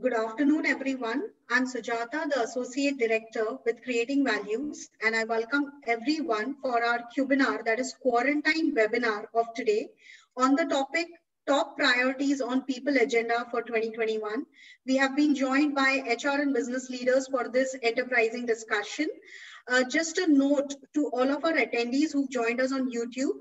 Good afternoon, everyone. I'm Sujata, the Associate Director with Creating Values, and I welcome everyone for our webinar, that is quarantine webinar of today on the topic Top Priorities on People Agenda for 2021. We have been joined by HR and business leaders for this enterprising discussion. Just a note to all of our attendees who've joined us on YouTube.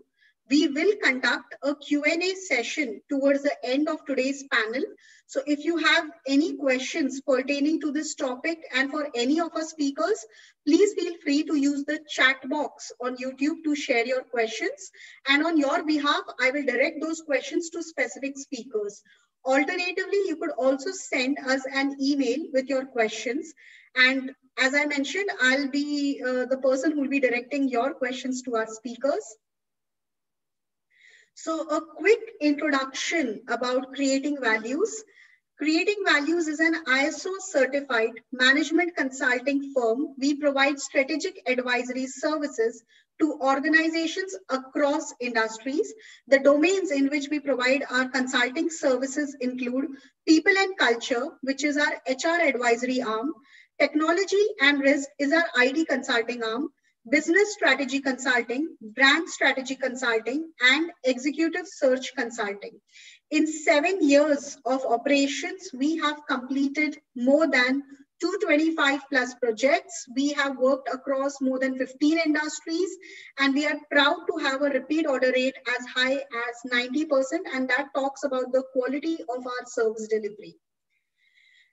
We will conduct a Q&A session towards the end of today's panel. So if you have any questions pertaining to this topic and for any of our speakers, please feel free to use the chat box on YouTube to share your questions. And on your behalf, I will direct those questions to specific speakers. Alternatively, you could also send us an email with your questions. And as I mentioned, I'll be the person who will be directing your questions to our speakers. So a quick introduction about Creating Values. Creating Values is an ISO certified management consulting firm. We provide strategic advisory services to organizations across industries. The domains in which we provide our consulting services include people and culture, which is our HR advisory arm. Technology and risk is our ID consulting arm. Business strategy consulting, brand strategy consulting, and executive search consulting. In 7 years of operations, we have completed more than 225 plus projects. We have worked across more than 15 industries, and we are proud to have a repeat order rate as high as 90%, and that talks about the quality of our service delivery.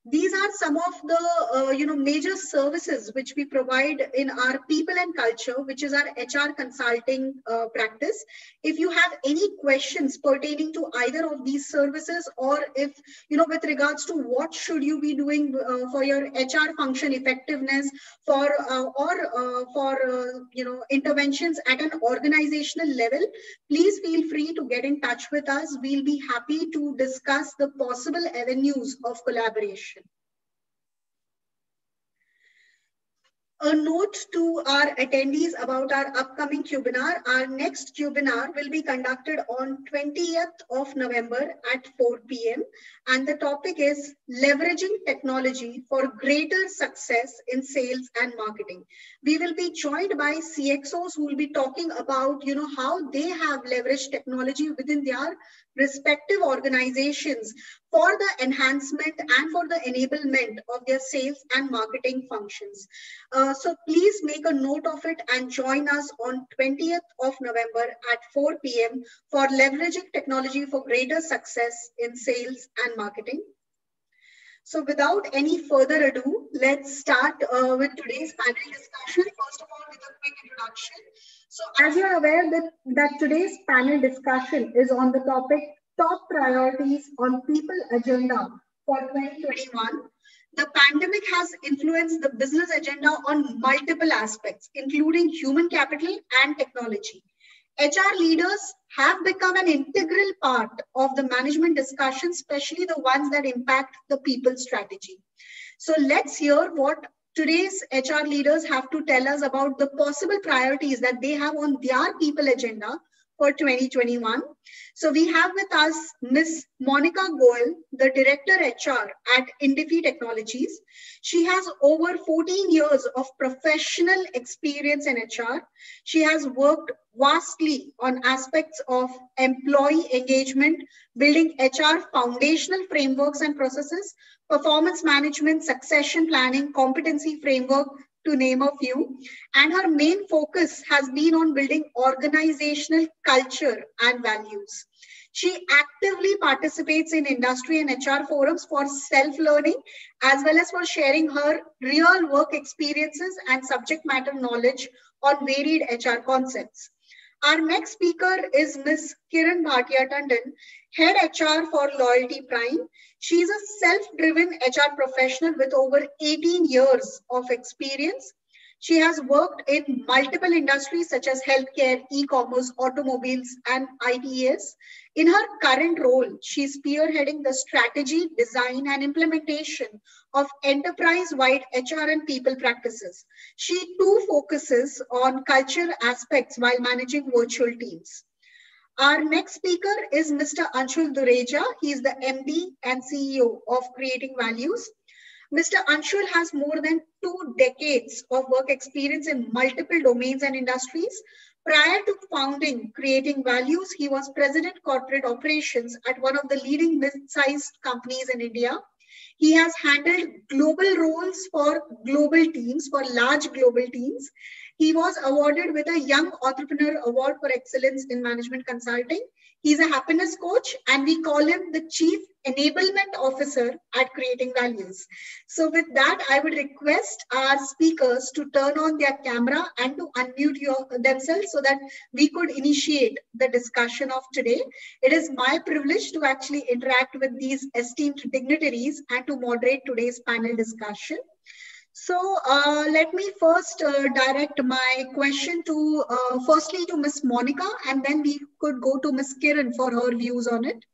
These are some of the major services which we provide in our people and culture, which is our HR consulting practice. If you have any questions pertaining to either of these services, or if with regards to what should you be doing for your HR function effectiveness, for interventions at an organizational level, please feel free to get in touch with us. We'll be happy to discuss the possible avenues of collaboration. A note to our attendees about our upcoming webinar. Our next webinar will be conducted on 20th of November at 4 p.m. And the topic is leveraging technology for greater success in sales and marketing. We will be joined by CXOs who will be talking about how they have leveraged technology within their respective organizations for the enhancement and for the enablement of their sales and marketing functions. So please make a note of it and join us on 20th of November at 4 p.m. for leveraging technology for greater success in sales and marketing. So without any further ado, let's start with today's panel discussion. First of all, with a quick introduction. So as you're aware that today's panel discussion is on the topic Top Priorities on People Agenda for 2021. The pandemic has influenced the business agenda on multiple aspects, including human capital and technology. HR leaders have become an integral part of the management discussion, especially the ones that impact the people strategy. So let's hear what today's HR leaders have to tell us about the possible priorities that they have on their people agenda for 2021. So we have with us Ms. Monica Goel, the Director HR at Indify Technologies. She has over 14 years of professional experience in HR. She has worked vastly on aspects of employee engagement, building HR foundational frameworks and processes, performance management, succession planning, competency framework, to name a few. And her main focus has been on building organizational culture and values. She actively participates in industry and HR forums for self-learning, as well as for sharing her real work experiences and subject matter knowledge on varied HR concepts. Our next speaker is Ms. Kiran Bhatia Tandon, Head HR for Loyalty Prime. She is a self-driven HR professional with over 18 years of experience. She has worked in multiple industries such as healthcare, e-commerce, automobiles, and ITS. In her current role, she is spearheading the strategy, design, and implementation of enterprise-wide HR and people practices. She too focuses on culture aspects while managing virtual teams. Our next speaker is Mr. Anshul Dureja. He is the MD and CEO of Creating Values. Mr. Anshul has more than 2 decades of work experience in multiple domains and industries. Prior to founding Creating Values, he was President Corporate Operations at one of the leading mid-sized companies in India. He has handled global roles for global teams, for large global teams. He was awarded with a Young Entrepreneur Award for Excellence in Management Consulting. He's a happiness coach, and we call him the Chief Enablement Officer at Creating Values. So with that, I would request our speakers to turn on their camera and to unmute themselves so that we could initiate the discussion of today. It is my privilege to actually interact with these esteemed dignitaries and to moderate today's panel discussion. So let me first direct my question to firstly to Ms. Monica, and then we could go to Ms. Kiran for her views on it.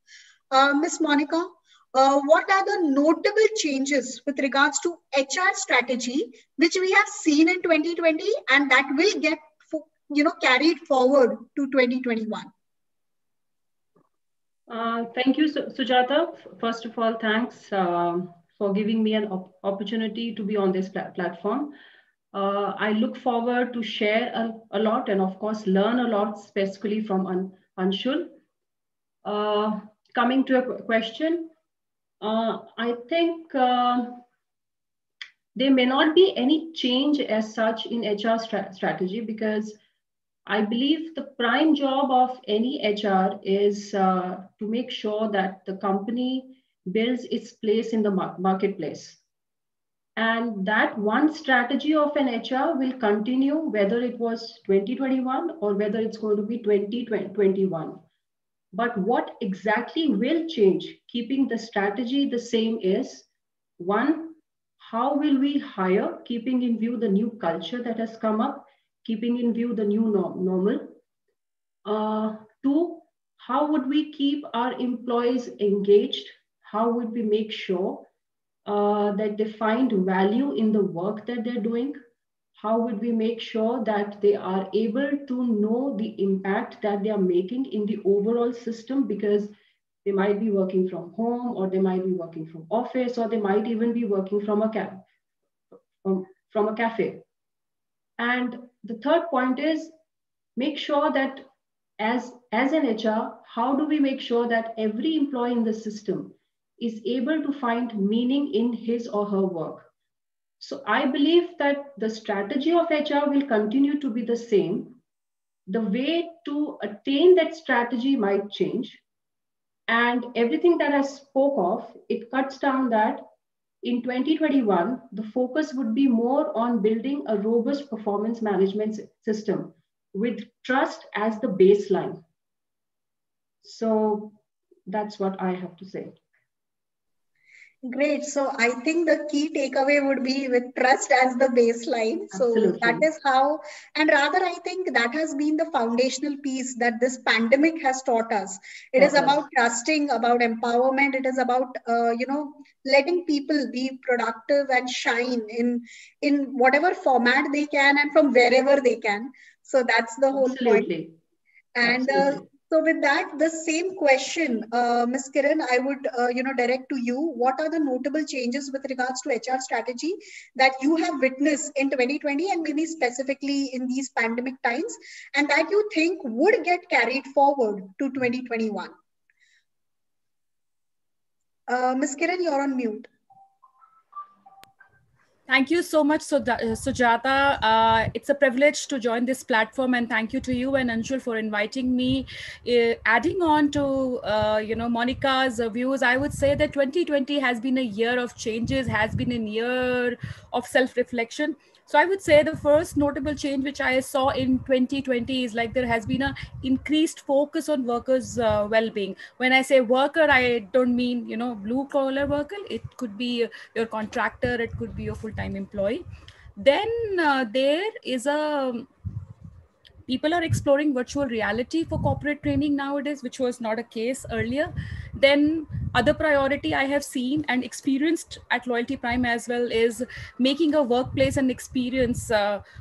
Ms. Monica, what are the notable changes with regards to HR strategy, which we have seen in 2020 and that will get carried forward to 2021? Thank you, Sujata. First of all, thanks for giving me an opportunity to be on this platform. I look forward to share a lot and of course learn a lot specifically from Anshul. Coming to a question, I think there may not be any change as such in HR strategy, because I believe the prime job of any HR is to make sure that the company builds its place in the marketplace. And that one strategy of an HR will continue whether it was 2021 or whether it's going to be 2021. But what exactly will change, keeping the strategy the same, is one, how will we hire, keeping in view the new culture that has come up, keeping in view the new normal. Two, how would we keep our employees engaged? How would we make sure that they find value in the work that they're doing? How would we make sure that they are able to know the impact that they are making in the overall system? Because they might be working from home, or they might be working from office, or they might even be working from a cafe. And the third point is make sure that as an HR, how do we make sure that every employee in the system is able to find meaning in his or her work? So I believe that the strategy of HR will continue to be the same. The way to attain that strategy might change. And everything that I spoke of, it cuts down that in 2021, the focus would be more on building a robust performance management system with trust as the baseline. So that's what I have to say. Great. So I think the key takeaway would be with trust as the baseline. Absolutely. So that is how, and rather I think that has been the foundational piece that this pandemic has taught us. It is about trusting, about empowerment. It is about, letting people be productive and shine in whatever format they can and from wherever they can. So that's the whole Absolutely. point. And so with that, the same question, Ms. Kiran, I would direct to you. What are the notable changes with regards to HR strategy that you have witnessed in 2020 and maybe specifically in these pandemic times, and that you think would get carried forward to 2021? Ms. Kiran, you're on mute. Thank you so much, Sujata. It's a privilege to join this platform, and thank you to you and Anshul for inviting me. Adding on to Monica's views, I would say that 2020 has been a year of changes, has been a year of self-reflection. So I would say the first notable change which I saw in 2020 is like there has been an increased focus on workers' well-being. When I say worker, I don't mean blue-collar worker. It could be your contractor, it could be your full-time employee. Then there is people are exploring virtual reality for corporate training nowadays, which was not a case earlier. Then other priority I have seen and experienced at Loyalty Prime as well is making a workplace and experience,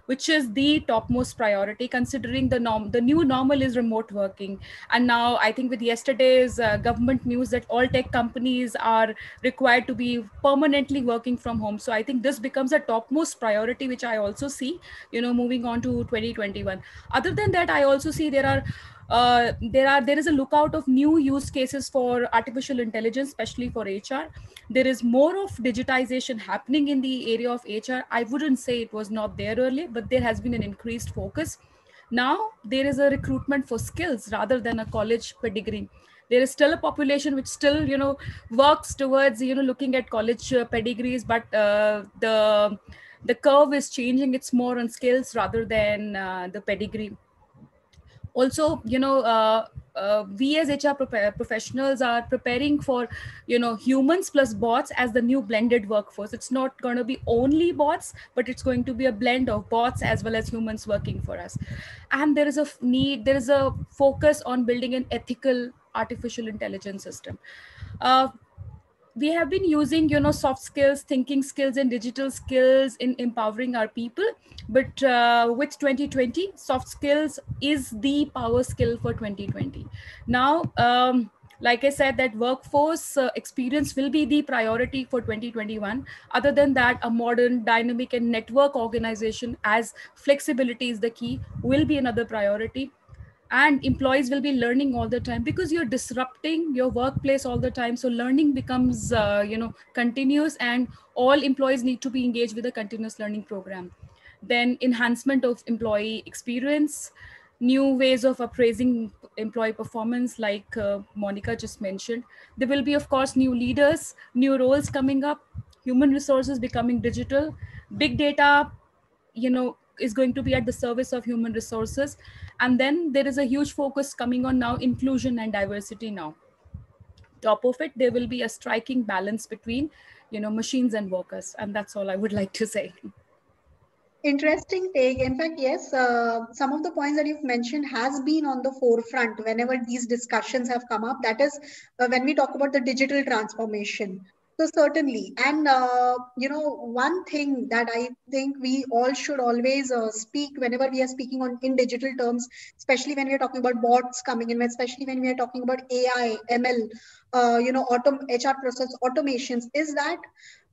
which is the topmost priority, considering the new normal is remote working. And now I think with yesterday's government news that all tech companies are required to be permanently working from home. So I think this becomes a topmost priority, which I also see, moving on to 2021. Other than that, I also see there is a lookout of new use cases for artificial intelligence, especially for HR. There is more of digitization happening in the area of HR. I wouldn't say it was not there earlier, but there has been an increased focus. Now there is a recruitment for skills rather than a college pedigree. There is still a population which still, works towards, looking at college pedigrees, but the curve is changing. It's more on skills rather than the pedigree. Also, we as HR professionals are preparing for, humans plus bots as the new blended workforce. It's not going to be only bots, but it's going to be a blend of bots as well as humans working for us. And there is a focus on building an ethical artificial intelligence system. We have been using, soft skills, thinking skills, and digital skills in empowering our people. But with 2020, soft skills is the power skill for 2020. Now, like I said, that workforce experience will be the priority for 2021. Other than that, a modern, dynamic, and network organization, as flexibility is the key, will be another priority. And employees will be learning all the time because you're disrupting your workplace all the time. So learning becomes continuous, and all employees need to be engaged with a continuous learning program. Then enhancement of employee experience, new ways of appraising employee performance, like Monica just mentioned. There will be, of course, new leaders, new roles coming up, human resources becoming digital, big data, is going to be at the service of human resources. And then there is a huge focus coming on now inclusion and diversity. Now top of it, there will be a striking balance between machines and workers. And that's all I would like to say. Interesting take. In fact, yes, some of the points that you've mentioned has been on the forefront whenever these discussions have come up. That is when we talk about the digital transformation. So certainly, and one thing that I think we all should always speak whenever we are speaking on in digital terms, especially when we are talking about bots coming in, especially when we are talking about AI, ML, HR process automations, is that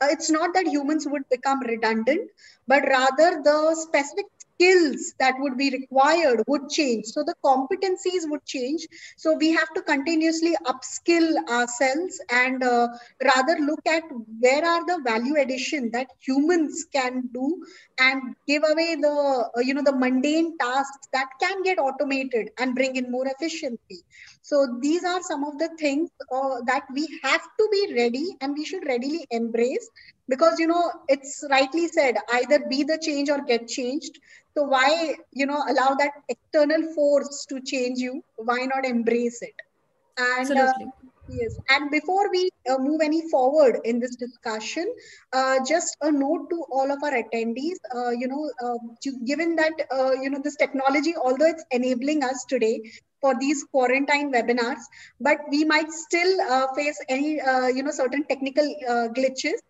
it's not that humans would become redundant, but rather the specific skills that would be required would change. So the competencies would change. So we have to continuously upskill ourselves and rather look at where are the value addition that humans can do and give away the, the mundane tasks that can get automated and bring in more efficiency. So these are some of the things that we have to be ready and we should readily embrace, because it's rightly said, either be the change or get changed. So why allow that external force to change you? Why not embrace it? And yes, and before we move any forward in this discussion, just a note to all of our attendees, given that this technology, although it's enabling us today for these quarantine webinars, but we might still face any certain technical glitches.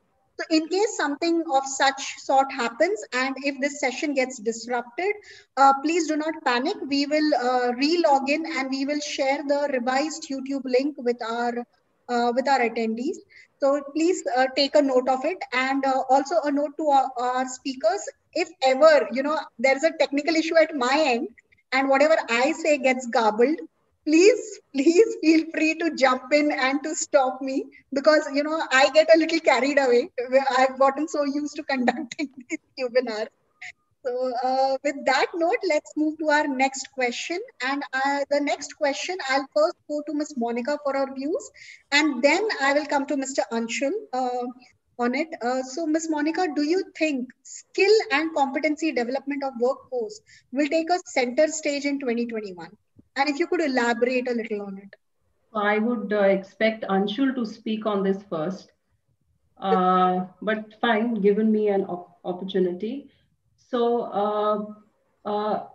So in case something of such sort happens and if this session gets disrupted, please do not panic. We will re-log in and we will share the revised YouTube link with our attendees. So please take a note of it, and also a note to our speakers. If ever there's a technical issue at my end and whatever I say gets garbled, please feel free to jump in and to stop me, because I get a little carried away. I've gotten so used to conducting these webinars. So with that note, let's move to our next question. And the next question, I'll first go to Ms. Monica for her views, and then I will come to Mr. Anshul on it. So Ms. Monica, do you think skill and competency development of workforce will take a center stage in 2021? And if you could elaborate a little on it. I would expect Anshul to speak on this first, but fine, given me an opportunity. So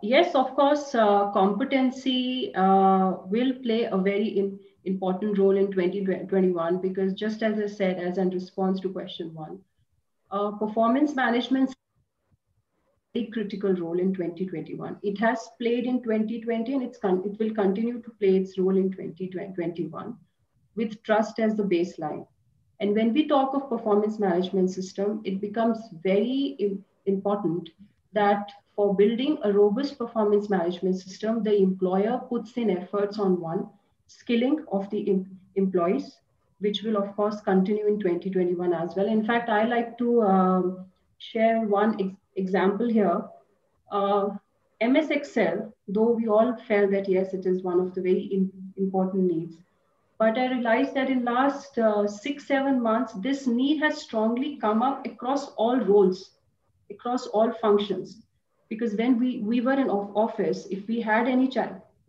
Yes, of course, competency will play a very important role in 2021 because just as I said, as in response to question one, performance management a critical role in 2021. It has played in 2020 and it will continue to play its role in 2021 with trust as the baseline. And when we talk of performance management system, it becomes very important that for building a robust performance management system, the employer puts in efforts on one, skilling of the employees, which will of course continue in 2021 as well. In fact, I like to share one example here. MS Excel, though we all felt that yes, it is one of the very important needs, but I realized that in last 6-7 months, this need has strongly come up across all roles, across all functions. Because when we were in office, if we had any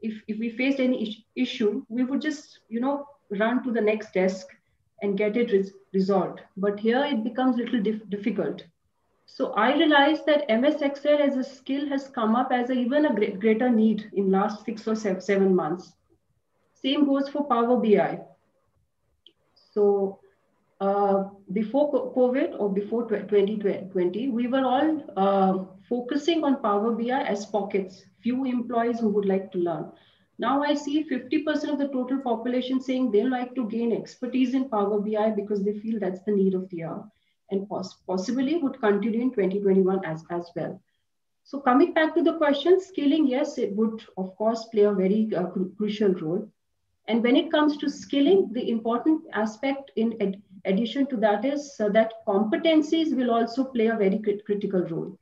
if we faced any issue, we would just run to the next desk and get it resolved. But here it becomes a little difficult. So I realized that MS Excel as a skill has come up as even a greater need in last 6 or 7 months. Same goes for Power BI. So before COVID or before 2020, we were all focusing on Power BI as pockets, few employees who would like to learn. Now I see 50% of the total population saying they like to gain expertise in Power BI because they feel that's the need of the hour and possibly would continue in 2021 as well. So coming back to the question, skilling, yes, it would of course play a very crucial role. And when it comes to skilling, the important aspect in addition to that is that competencies will also play a very critical role.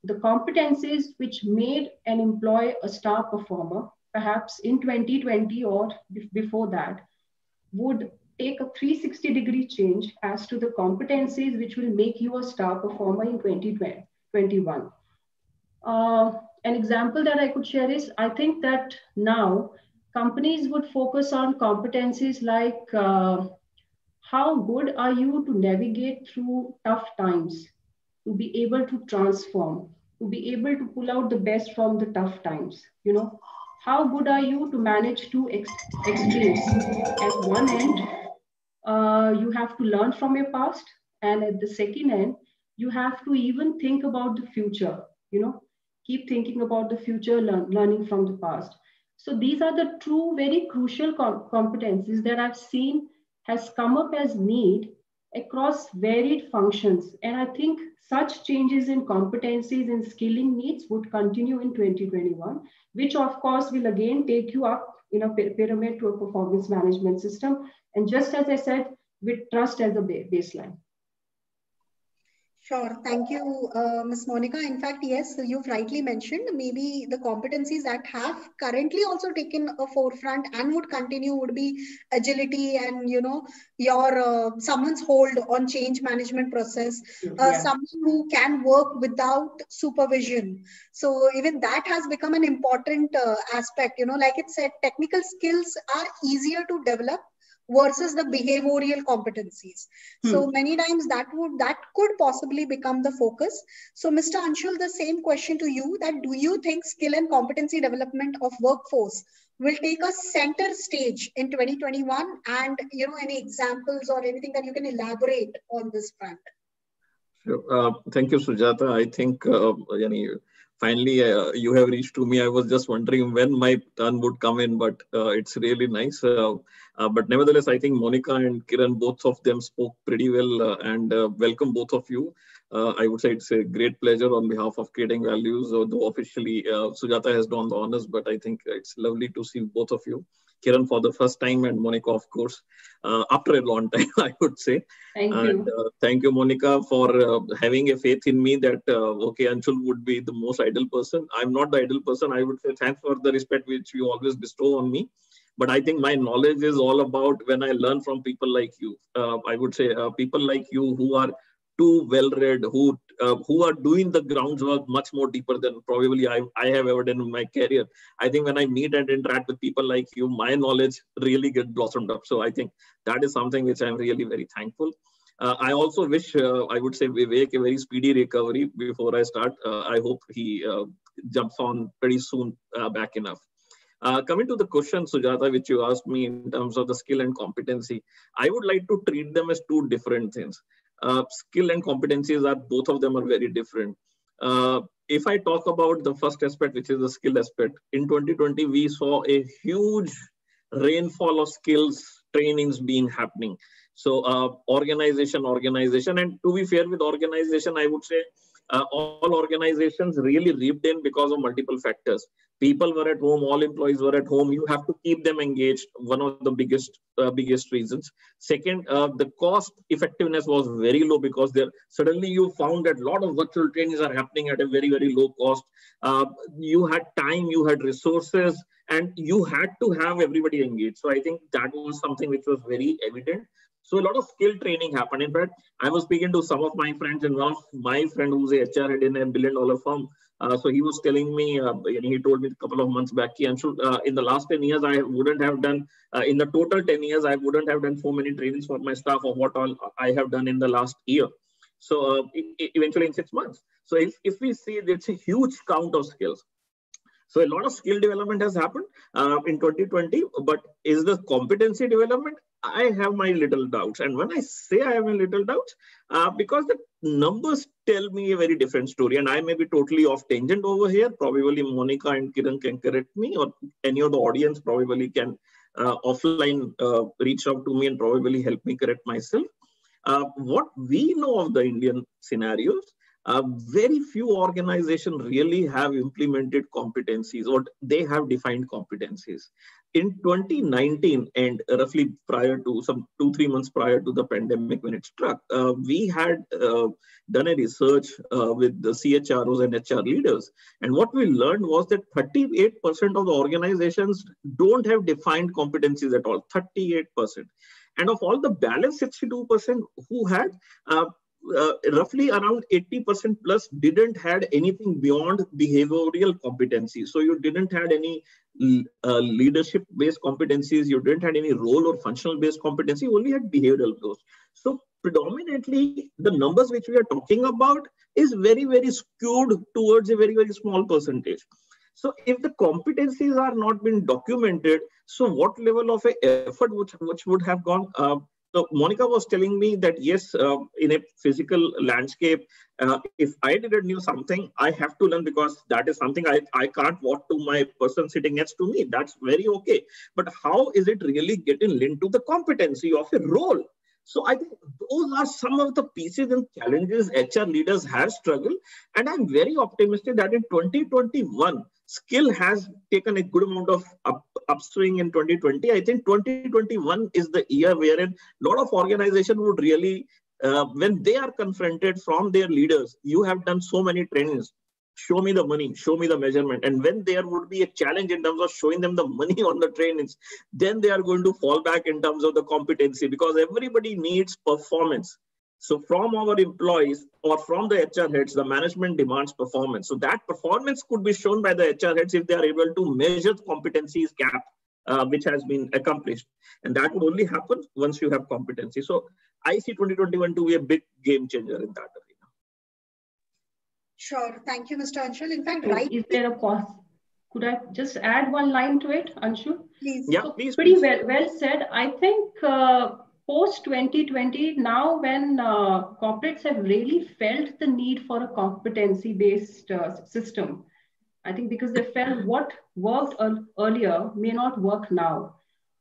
The competencies which made an employee a star performer, perhaps in 2020 or before that, would take a 360-degree change as to the competencies which will make you a star performer in 2021. An example that I could share is, I think that now companies would focus on competencies like how good are you to navigate through tough times, to be able to transform, to be able to pull out the best from the tough times. How good are you to manage two extremes? At one end, you have to learn from your past, and at the second end, you have to even think about the future. Keep thinking about the future, learning from the past. So these are the two very crucial competencies that I've seen has come up as need across varied functions. And I think such changes in competencies and skilling needs would continue in 2021, which of course will again take you up in a pyramid to a performance management system. And just as I said, with trust as a baseline. Sure. Thank you, Ms. Monica. In fact, yes, you've rightly mentioned maybe the competencies that have currently also taken a forefront and would continue would be agility and, your someone's hold on change management process, someone who can work without supervision. So even that has become an important aspect, like it said, technical skills are easier to develop versus the behavioral competencies. So many times that could possibly become the focus. So Mr. Anshul, the same question to you, that do you think skill and competency development of workforce will take a center stage in 2021? And, any examples or anything that you can elaborate on this front? Sure. Thank you, Sujata. I think, finally, you have reached to me. I was just wondering when my turn would come in, but it's really nice. But nevertheless, I think Monica and Kiran, both of them spoke pretty well and welcome both of you. I would say it's a great pleasure on behalf of Creating Values, though officially Sujata has done the honors, but I think it's lovely to see both of you. Kiran for the first time and Monica, of course, after a long time, I would say. Thank you. Thank you, Monica, for having a faith in me that, okay, Anshul would be the most ideal person. I'm not the ideal person. I would say thanks for the respect which you always bestow on me. But I think my knowledge is all about when I learn from people like you. I would say people like you who are too well-read, who are doing the groundwork much more deeper than probably I have ever done in my career. I think when I meet and interact with people like you, my knowledge really gets blossomed up. So I think that is something which I'm really very thankful. I also wish, I would say, Vivek a very speedy recovery before I start. I hope he jumps on pretty soon back enough. Coming to the question, Sujata, which you asked me in terms of the skill and competency, I would like to treat them as two different things. Skill and competencies are, both of them are very different. If I talk about the first aspect, which is the skill aspect, in 2020, we saw a huge rainfall of skills trainings being happening. So organization, and to be fair with organization, I would say all organizations really reaped in because of multiple factors. People were at home, all employees were at home. You have to keep them engaged. One of the biggest reasons. Second, the cost effectiveness was very low because suddenly you found that a lot of virtual trainings are happening at a very, very low cost. You had time, you had resources, and you had to have everybody engaged. So I think that was something which was very evident. So a lot of skill training happened. In fact, I was speaking to some of my friends, and one of my friend who's a HR head in $1 billion firm. So he was telling me, he told me a couple of months back, in the last 10 years, I wouldn't have done, in the total 10 years, I wouldn't have done so many trainings for my staff of what all I have done in the last year. So eventually in 6 months. So if we see, it's a huge count of skills. So a lot of skill development has happened in 2020, but is the competency development? I have my little doubts. And when I say I have my little doubts, because the numbers tell me a very different story, and I may be totally off tangent over here. Probably Monica and Kiran can correct me, or any of the audience probably can offline reach out to me and probably help me correct myself. What we know of the Indian scenarios, very few organizations really have implemented competencies, or they have defined competencies. In 2019, and roughly prior to some 2-3 months prior to the pandemic when it struck, we had done a research with the CHROs and HR leaders. And what we learned was that 38% of the organizations don't have defined competencies at all, 38%. And of all the balance 62% who had, roughly around 80% plus didn't had anything beyond behavioral competencies. So you didn't had any leadership-based competencies, you didn't had any role or functional-based competency, you only had behavioral those. So predominantly, the numbers which we are talking about is very, very skewed towards a very, very small percentage. So if the competencies are not been documented, so what level of effort which would have gone? So Monica was telling me that yes, in a physical landscape, if I didn't know something, I have to learn because that is something I can't walk to my person sitting next to me. That's very okay. But how is it really getting linked to the competency of a role? So I think those are some of the pieces and challenges HR leaders have struggled. And I'm very optimistic that in 2021, skill has taken a good amount of upswing in 2020. I think 2021 is the year wherein a lot of organizations would really, when they are confronted from their leaders, you have done so many trainings, show me the money, show me the measurement. And when there would be a challenge in terms of showing them the money on the trainings, then they are going to fall back in terms of the competency, because everybody needs performance. So from our employees or from the HR heads, the management demands performance. So that performance could be shown by the HR heads if they are able to measure competencies gap, which has been accomplished. And that would only happen once you have competency. So I see 2021 to be a big game changer in that arena. Sure. Thank you, Mr. Anshul. In fact, Is there a pause? Could I just add one line to it, Anshul? Please. Yeah, so please. Pretty well said. I think post 2020, now when corporates have really felt the need for a competency-based system, I think because they felt what worked earlier may not work now.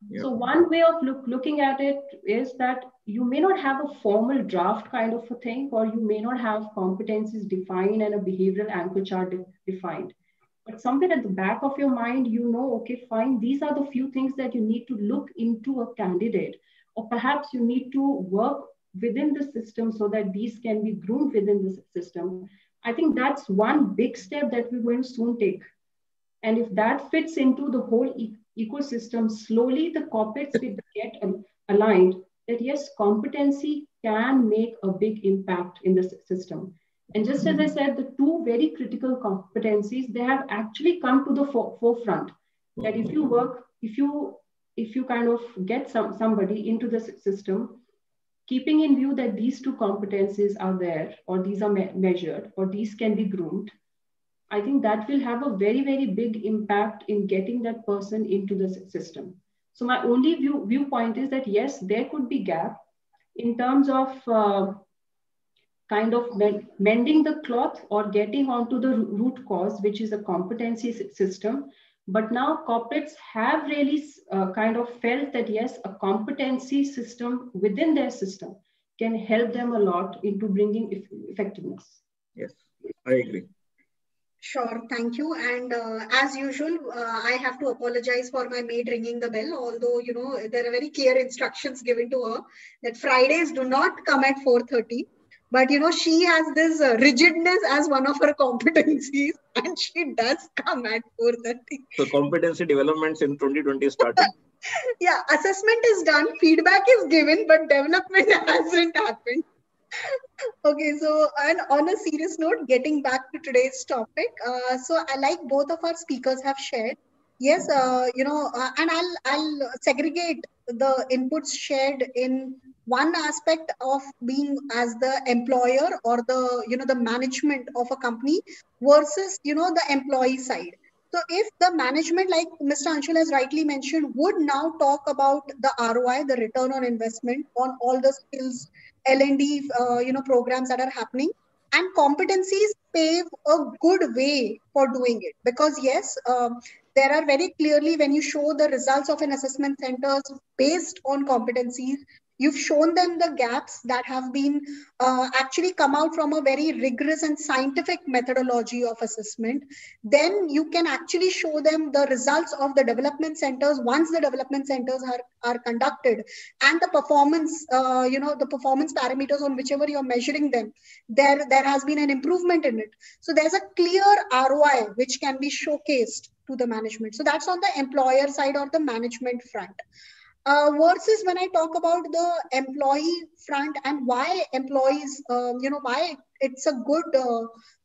Yeah. So one way of looking at it is that you may not have a formal draft kind of a thing, or you may not have competencies defined and a behavioral anchor chart defined. But somewhere at the back of your mind, you know, okay, fine, these are the few things that you need to look into a candidate, or perhaps you need to work within the system so that these can be groomed within the system. I think that's one big step that we're going to soon take. And if that fits into the whole ecosystem, slowly the corporates will get aligned that yes, competency can make a big impact in the system. And just as I said, the two very critical competencies, they have actually come to the forefront. That if you work, if you kind of get somebody into the system, keeping in view that these two competencies are there, or these are measured, or these can be groomed, I think that will have a very, very big impact in getting that person into the system. So my only viewpoint is that yes, there could be gap in terms of kind of mending the cloth or getting onto the root cause, which is a competency system. But now corporates have really kind of felt that yes, a competency system within their system can help them a lot into bringing effectiveness. Yes, I agree. Sure, thank you. And as usual, I have to apologize for my maid ringing the bell, although, you know, there are very clear instructions given to her that Fridays do not come at 4:30. But, you know, she has this rigidness as one of her competencies, and she does come at 4:30. So competency developments in 2020 started. Yeah, assessment is done, feedback is given, but development hasn't happened. Okay, so and on a serious note, getting back to today's topic, so I like both of our speakers have shared. Yes, and I'll segregate the inputs shared in one aspect of being as the employer or the management of a company versus the employee side. So if the management, like Mr. Anshul has rightly mentioned, would now talk about the ROI, the return on investment on all the skills L&D, programs that are happening, and competencies pave a good way for doing it. Because yes, there are very clearly, when you show the results of an assessment centers based on competencies, you've shown them the gaps that have been actually come out from a very rigorous and scientific methodology of assessment. Then you can actually show them the results of the development centers once the development centers are conducted, and the performance, the performance parameters on whichever you're measuring them, there has been an improvement in it. So there's a clear ROI which can be showcased to the management. So that's on the employer side or the management front. Versus when I talk about the employee front and why employees, why it's a good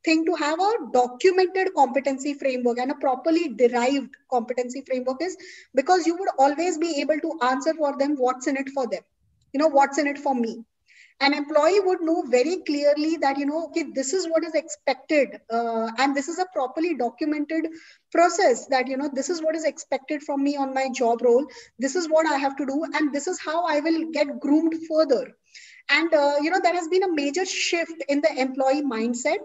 thing to have a documented competency framework and a properly derived competency framework is because you would always be able to answer for them what's in it for them, what's in it for me. An employee would know very clearly that, okay, this is what is expected. And this is a properly documented process that, this is what is expected from me on my job role. This is what I have to do. And this is how I will get groomed further. And, there has been a major shift in the employee mindset.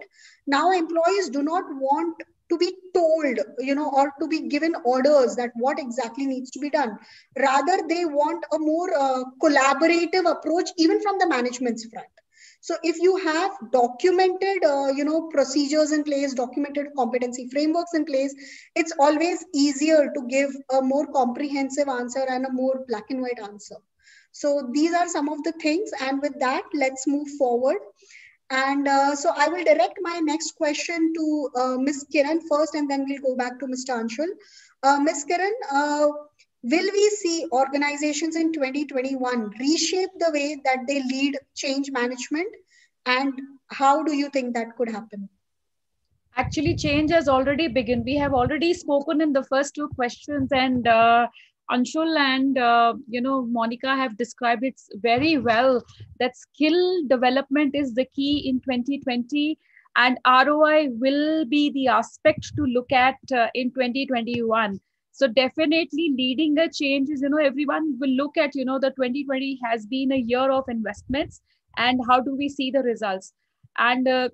Now, employees do not want to be told, or to be given orders that what exactly needs to be done. Rather, they want a more collaborative approach, even from the management's front. So if you have documented, procedures in place, documented competency frameworks in place, it's always easier to give a more comprehensive answer and a more black and white answer. So these are some of the things. And with that, let's move forward. And so I will direct my next question to Ms. Kiran first, and then we'll go back to Mr. Anshul. Ms. Kiran, will we see organizations in 2021 reshape the way that they lead change management? And how do you think that could happen? Actually, change has already begun. We have already spoken in the first two questions, and Anshul and Monica have described it very well, that skill development is the key in 2020, and ROI will be the aspect to look at in 2021. So definitely leading a change is, everyone will look at, the 2020 has been a year of investments, and how do we see the results? And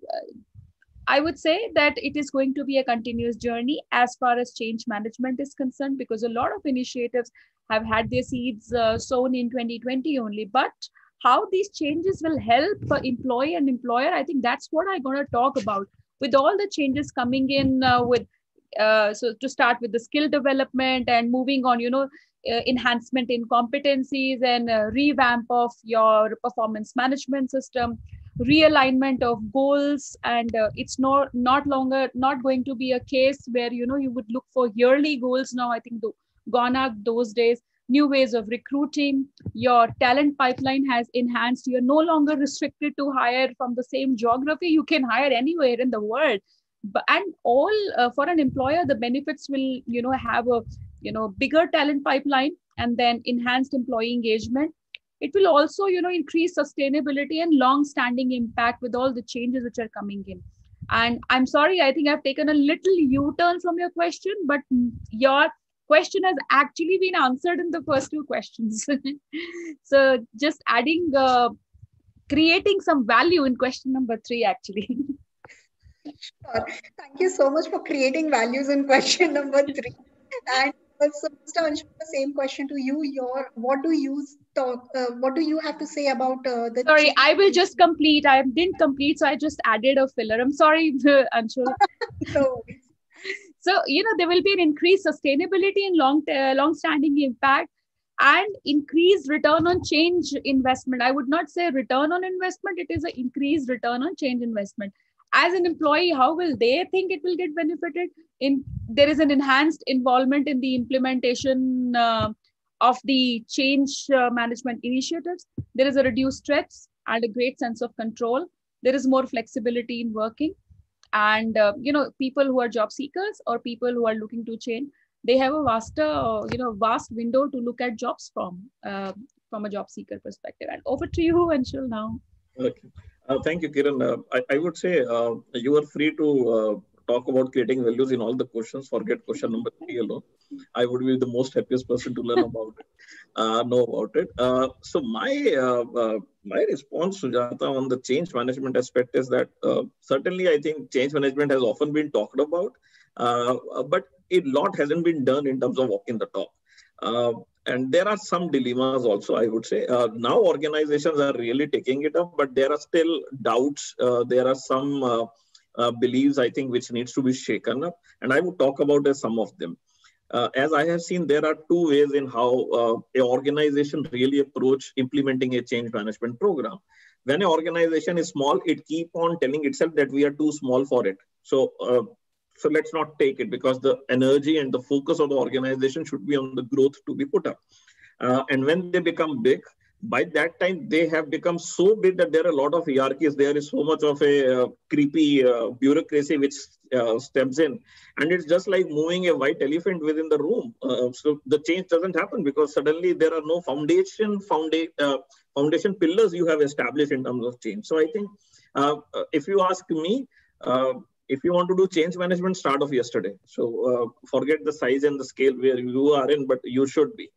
I would say that it is going to be a continuous journey as far as change management is concerned, because a lot of initiatives have had their seeds sown in 2020 only. But how these changes will help employee and employer, I think that's what I'm going to talk about. With all the changes coming in so to start with the skill development and moving on, enhancement in competencies and revamp of your performance management system, realignment of goals, and it's not going to be a case where you would look for yearly goals. Now I think gone are those days. New ways of recruiting. Your talent pipeline has enhanced. You're no longer restricted to hire from the same geography. You can hire anywhere in the world. And all for an employer, the benefits will have a bigger talent pipeline, and then enhanced employee engagement. It will also, increase sustainability and long-standing impact with all the changes which are coming in. And I'm sorry, I think I've taken a little U-turn from your question, but your question has actually been answered in the first two questions. So just adding, creating some value in question number 3, actually. Sure. Thank you so much for creating values in question number 3. And also, Mr. Anshul, the same question to you. What do you have to say about the Sorry, change? I will just complete. I didn't complete, so I just added a filler. I'm sorry, Anshul. No. So, there will be an increased sustainability and long-standing impact and increased return on change investment. I would not say return on investment. It is an increased return on change investment. As an employee, how will they think it will get benefited? There is an enhanced involvement in the implementation of the change management initiatives. There is a reduced stress and a great sense of control. There is more flexibility in working. And people who are job seekers or people who are looking to change, they have a vast window to look at jobs from a job seeker perspective. And over to you, Anshul, now. Okay. Thank you, Kiran. I would say you are free to talk about creating values in all the questions. Forget question number 3 alone. I would be the most happiest person to learn about it, know about it. So my response, Sujata, on the change management aspect is that certainly I think change management has often been talked about, but a lot hasn't been done in terms of walking the talk. And there are some dilemmas also, I would say. Now organizations are really taking it up, but there are still doubts. There are some beliefs, I think, which needs to be shaken up. And I would talk about some of them. As I have seen, there are 2 ways in how an organization really approach implementing a change management program. When an organization is small, it keep on telling itself that we are too small for it. So let's not take it, because the energy and the focus of the organization should be on the growth to be put up. And when they become big, by that time, they have become so big that there are a lot of hierarchies. There is so much of a creepy bureaucracy which steps in. And it's just like moving a white elephant within the room. So the change doesn't happen because suddenly there are no foundation pillars you have established in terms of change. So I think if you ask me, if you want to do change management, start off yesterday. So forget the size and the scale where you are in, but you should be.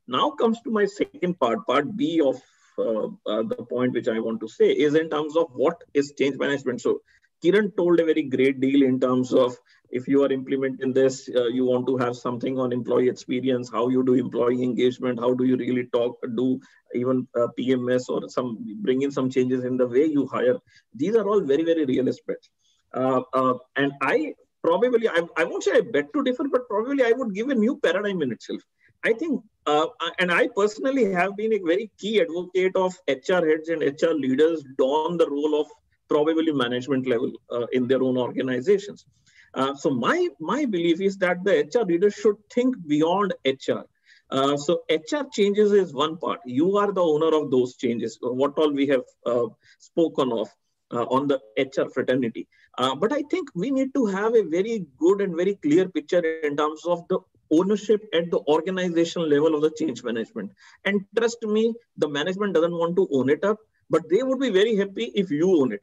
Now comes to my second part B of the point which I want to say is in terms of what is change management. So Kiran told a very great deal in terms of if you are implementing this, you want to have something on employee experience, how you do employee engagement, how do you really do even PMS or bring in some changes in the way you hire. These are all very, very real aspects. And I won't say I beg to differ, but probably I would give a new paradigm in itself. I think, and I personally have been a very key advocate of HR heads and HR leaders don the role of probably management level in their own organizations. So my belief is that the HR leaders should think beyond HR. So HR changes is one part. You are the owner of those changes, what all we have spoken of on the HR fraternity. But I think we need to have a very good and very clear picture in terms of the ownership at the organization level of the change management. And trust me, the management doesn't want to own it up, but they would be very happy if you own it.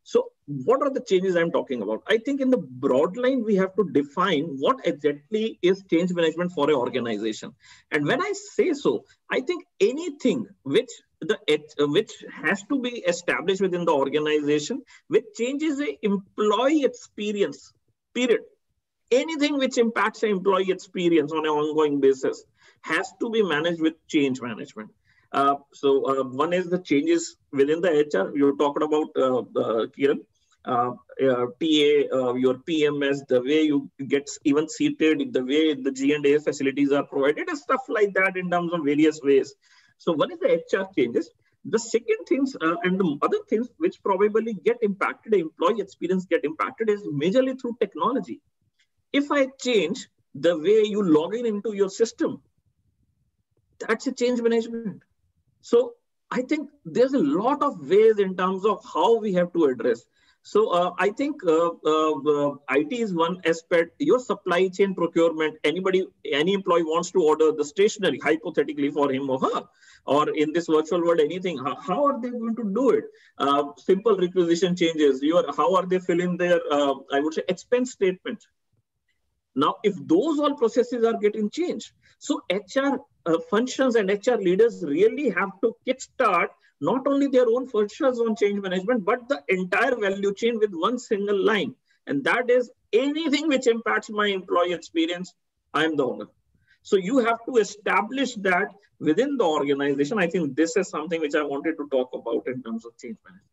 So what are the changes I'm talking about? I think in the broad line, we have to define what exactly is change management for an organization. And when I say so, I think anything which has to be established within the organization, which changes the employee experience, period. Anything which impacts the employee experience on an ongoing basis has to be managed with change management. So one is the changes within the HR. You talked about Kiran, TA, your PMS, the way you get even seated, the way the G&A facilities are provided, and stuff like that in terms of various ways. So one is the HR changes. The second things and the other things which probably get impacted, the employee experience get impacted is majorly through technology. If I change the way you log into your system, that's a change management. So I think there's a lot of ways in terms of how we have to address. So I think IT is one aspect. Your supply chain procurement, any employee wants to order the stationery, hypothetically for him or her, or in this virtual world, anything. How are they going to do it? Simple requisition changes. How are they filling their, I would say, expense statement? Now, if those all processes are getting changed, so HR functions and HR leaders really have to kickstart not only their own functions on change management, but the entire value chain with one single line. And that is, anything which impacts my employee experience, I am the owner. So you have to establish that within the organization. I think this is something which I wanted to talk about in terms of change management.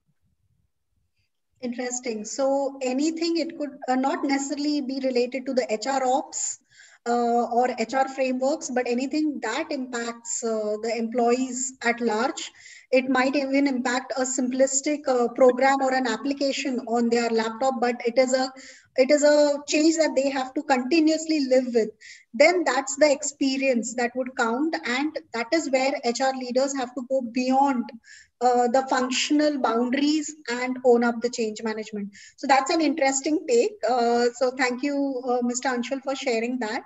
Interesting. So anything, it could not necessarily be related to the HR ops or HR frameworks, but anything that impacts the employees at large. It might even impact a simplistic program or an application on their laptop, but it is a change that they have to continuously live with. Then that's the experience that would count, and that is where HR leaders have to go beyond the functional boundaries and own up the change management. So that's an interesting take. So thank you, Mr. Anshul, for sharing that.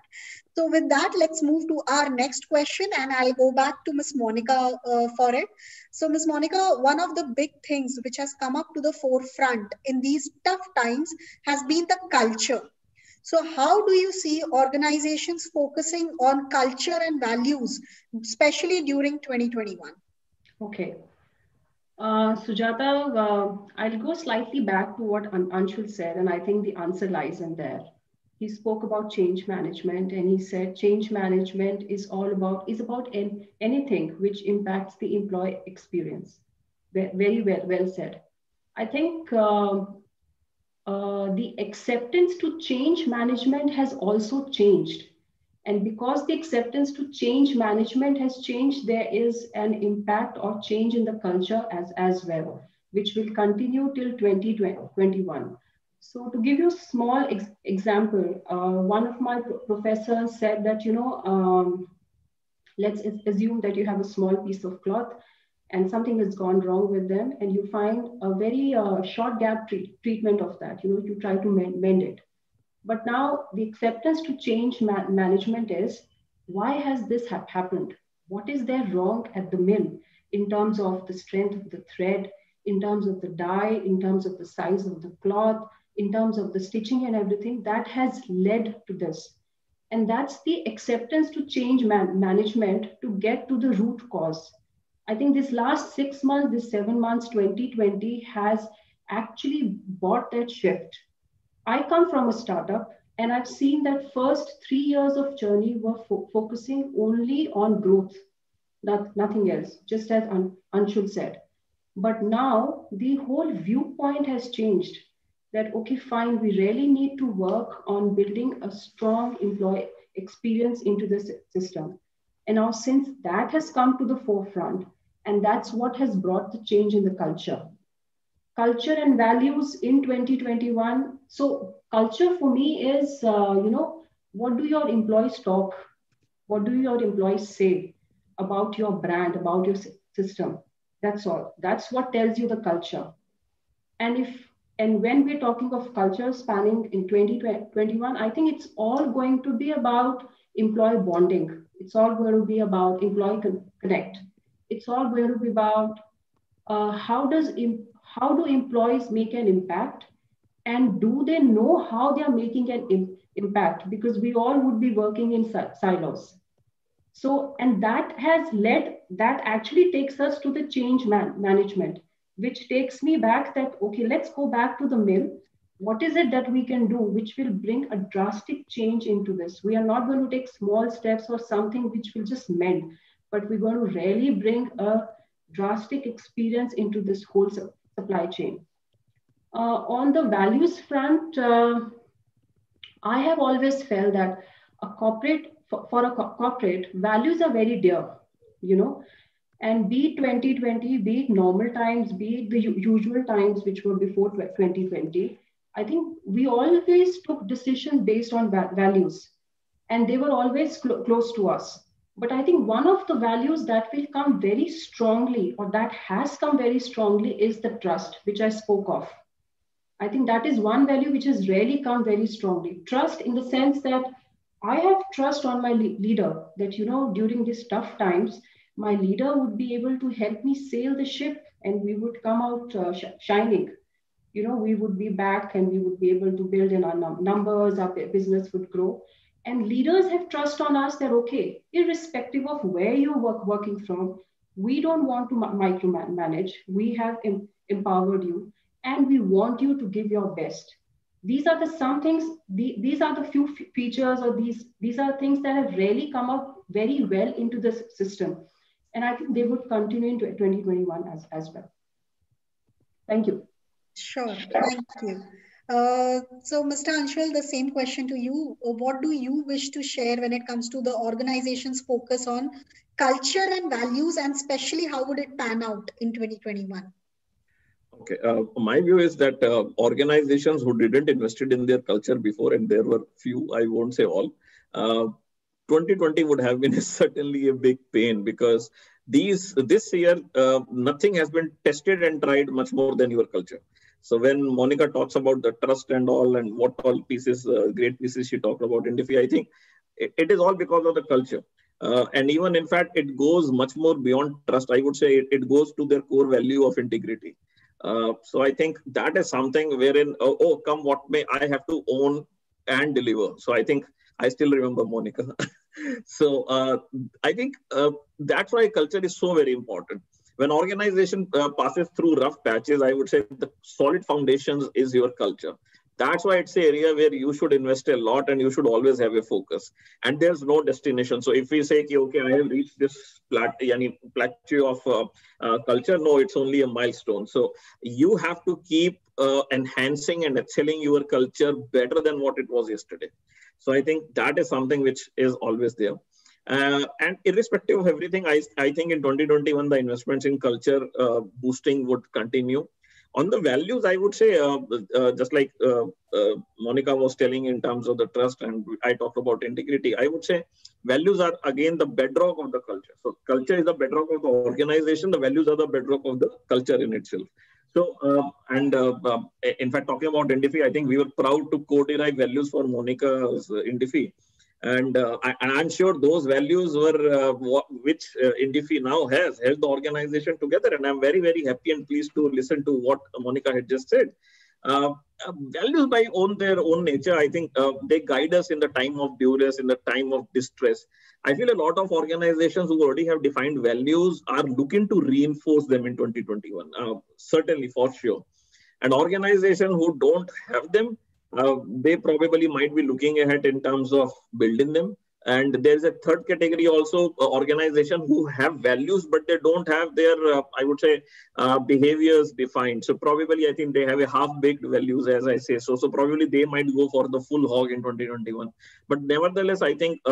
So with that, let's move to our next question, and I'll go back to Ms. Monica for it. So Ms. Monica, one of the big things which has come up to the forefront in these tough times has been the culture. So how do you see organizations focusing on culture and values, especially during 2021? Okay. Sujata, I'll go slightly back to what Anshul said, and I think the answer lies in there. He spoke about change management, and he said change management is about anything which impacts the employee experience. Very well said. I think the acceptance to change management has also changed. And because the acceptance to change management has changed, there is an impact or change in the culture as well, which will continue till 2021. So to give you a small example, one of my professors said that, let's assume that you have a small piece of cloth and something has gone wrong with them, and you find a very short gap treatment of that. You try to mend it. But now the acceptance to change management is, why has this happened? What is there wrong at the mill in terms of the strength of the thread, in terms of the dye, in terms of the size of the cloth, in terms of the stitching and everything that has led to this? And that's the acceptance to change management to get to the root cause. I think this last 6 months, this 7 months, 2020 has actually brought that shift. I come from a startup, and I've seen that first 3 years of journey were focusing only on growth, nothing else, just as Anshul said. But now the whole viewpoint has changed that, okay, fine, we really need to work on building a strong employee experience into the system. And now since that has come to the forefront, and that's what has brought the change in the culture. Culture and values in 2021. So culture for me is, what do your employees talk? What do your employees say about your brand, about your system? That's all. That's what tells you the culture. And when we're talking of culture spanning in 2021, I think it's all going to be about employee bonding. It's all going to be about employee connect. It's all going to be about how do employees make an impact, and do they know how they are making an impact? Because we all would be working in silos. So, and that actually takes us to the change management, which takes me back that, okay, let's go back to the mill. What is it that we can do which will bring a drastic change into this? We are not going to take small steps or something which will just mend, but we're going to really bring a drastic experience into this whole supply chain. On the values front, I have always felt that for a corporate, values are very dear, and be it 2020, be it normal times, be it the usual times which were before 2020, I think we always took decisions based on values, and they were always close to us. But I think one of the values that will come very strongly, or that has come very strongly, is the trust, which I spoke of. I think that is one value which has really come very strongly. Trust, in the sense that I have trust on my leader, that, you know, during these tough times, my leader would be able to help me sail the ship, and we would come out shining. You know, we would be back, and we would be able to build in our numbers, our business would grow. And leaders have trust on us that, okay, irrespective of where you're working from, we don't want to micromanage. We have empowered you, and we want you to give your best. These are the some things, these are the few features, or these are things that have really come out very well into the system. And I think they would continue into 2021 as well. Thank you. Sure, thank you. So, Mr. Anshul, the same question to you. What do you wish to share when it comes to the organization's focus on culture and values, and especially how would it pan out in 2021? Okay, my view is that organizations who didn't invested in their culture before, and there were few, I won't say all, 2020 would have been certainly a big pain, because this year, nothing has been tested and tried much more than your culture. So when Monica talks about the trust and all, and what all pieces, great pieces she talked about in Indify, I think it is all because of the culture. And even in fact, it goes much more beyond trust. I would say it goes to their core value of integrity. So I think that is something wherein, oh, come what may, I have to own and deliver. So I think I still remember Monica. So I think that's why culture is so very important. When organization passes through rough patches, I would say the solid foundations is your culture. That's why it's an area where you should invest a lot, and you should always have a focus. And there's no destination. So if we say, okay, I have reached this plateau of culture, no, it's only a milestone. So you have to keep enhancing and excelling your culture better than what it was yesterday. So I think that is something which is always there. And irrespective of everything, I think in 2021, the investments in culture boosting would continue. On the values, I would say, just like Monica was telling in terms of the trust, and I talked about integrity, I would say values are again the bedrock of the culture. So culture is the bedrock of the organization. The values are the bedrock of the culture in itself. So, in fact, talking about Indify, I think we were proud to co-derive values for Monica's Indify. And I'm sure those values were which Indify now has held the organization together. And I'm very, very happy and pleased to listen to what Monica had just said. Values by their own nature, I think they guide us in the time of duress, in the time of distress. I feel a lot of organizations who already have defined values are looking to reinforce them in 2021, certainly for sure. An organization who don't have them, they probably might be looking ahead in terms of building them. And there's a third category also, organization who have values, but they don't have their, I would say, behaviors defined. So probably, I think they have a half-baked values, as I say. So probably they might go for the full hog in 2021. But nevertheless, I think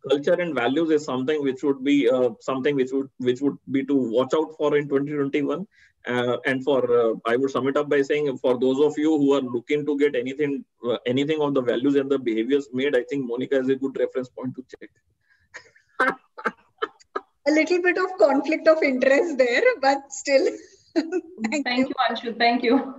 culture and values is something which would be something which would be to watch out for in 2021. And for I would sum it up by saying, for those of you who are looking to get anything of the values and the behaviors made, I think Monica is a good reference point to check. A little bit of conflict of interest there, but still. Thank you, Anshul. Thank you.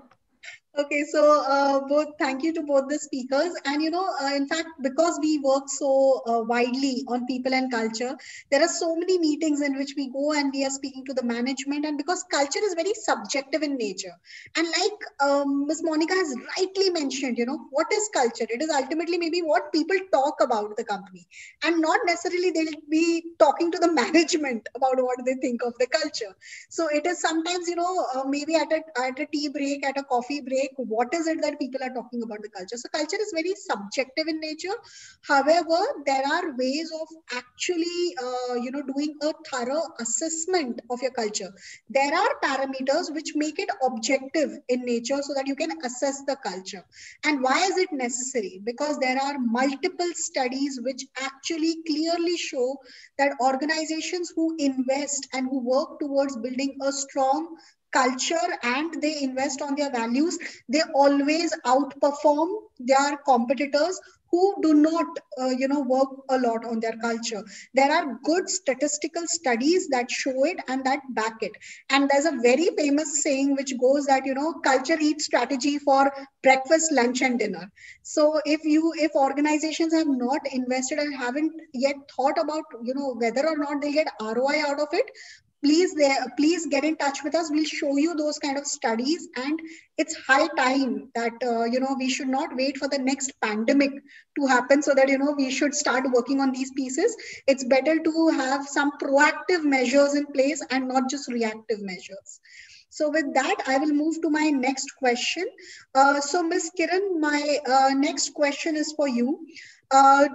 Okay, so thank you to both the speakers. And, in fact, because we work so widely on people and culture, there are so many meetings in which we go and we are speaking to the management, and because culture is very subjective in nature. And like Ms. Monica has rightly mentioned, what is culture? It is ultimately maybe what people talk about the company, and not necessarily they'll be talking to the management about what they think of the culture. So it is sometimes, maybe at a tea break, at a coffee break, what is it that people are talking about the culture? So culture is very subjective in nature. However, there are ways of actually, doing a thorough assessment of your culture. There are parameters which make it objective in nature so that you can assess the culture. And why is it necessary? Because there are multiple studies which actually clearly show that organizations who invest and who work towards building a strong culture and they invest on their values, they always outperform their competitors who do not, work a lot on their culture. There are good statistical studies that show it and that back it. And there's a very famous saying which goes that, culture eats strategy for breakfast, lunch, and dinner. So if organizations have not invested and haven't yet thought about, whether or not they get ROI out of it, please get in touch with us. We'll show you those kind of studies, and it's high time that we should not wait for the next pandemic to happen so that we should start working on these pieces. It's better to have some proactive measures in place and not just reactive measures. So with that, I will move to my next question. So Ms. Kiran, my next question is for you.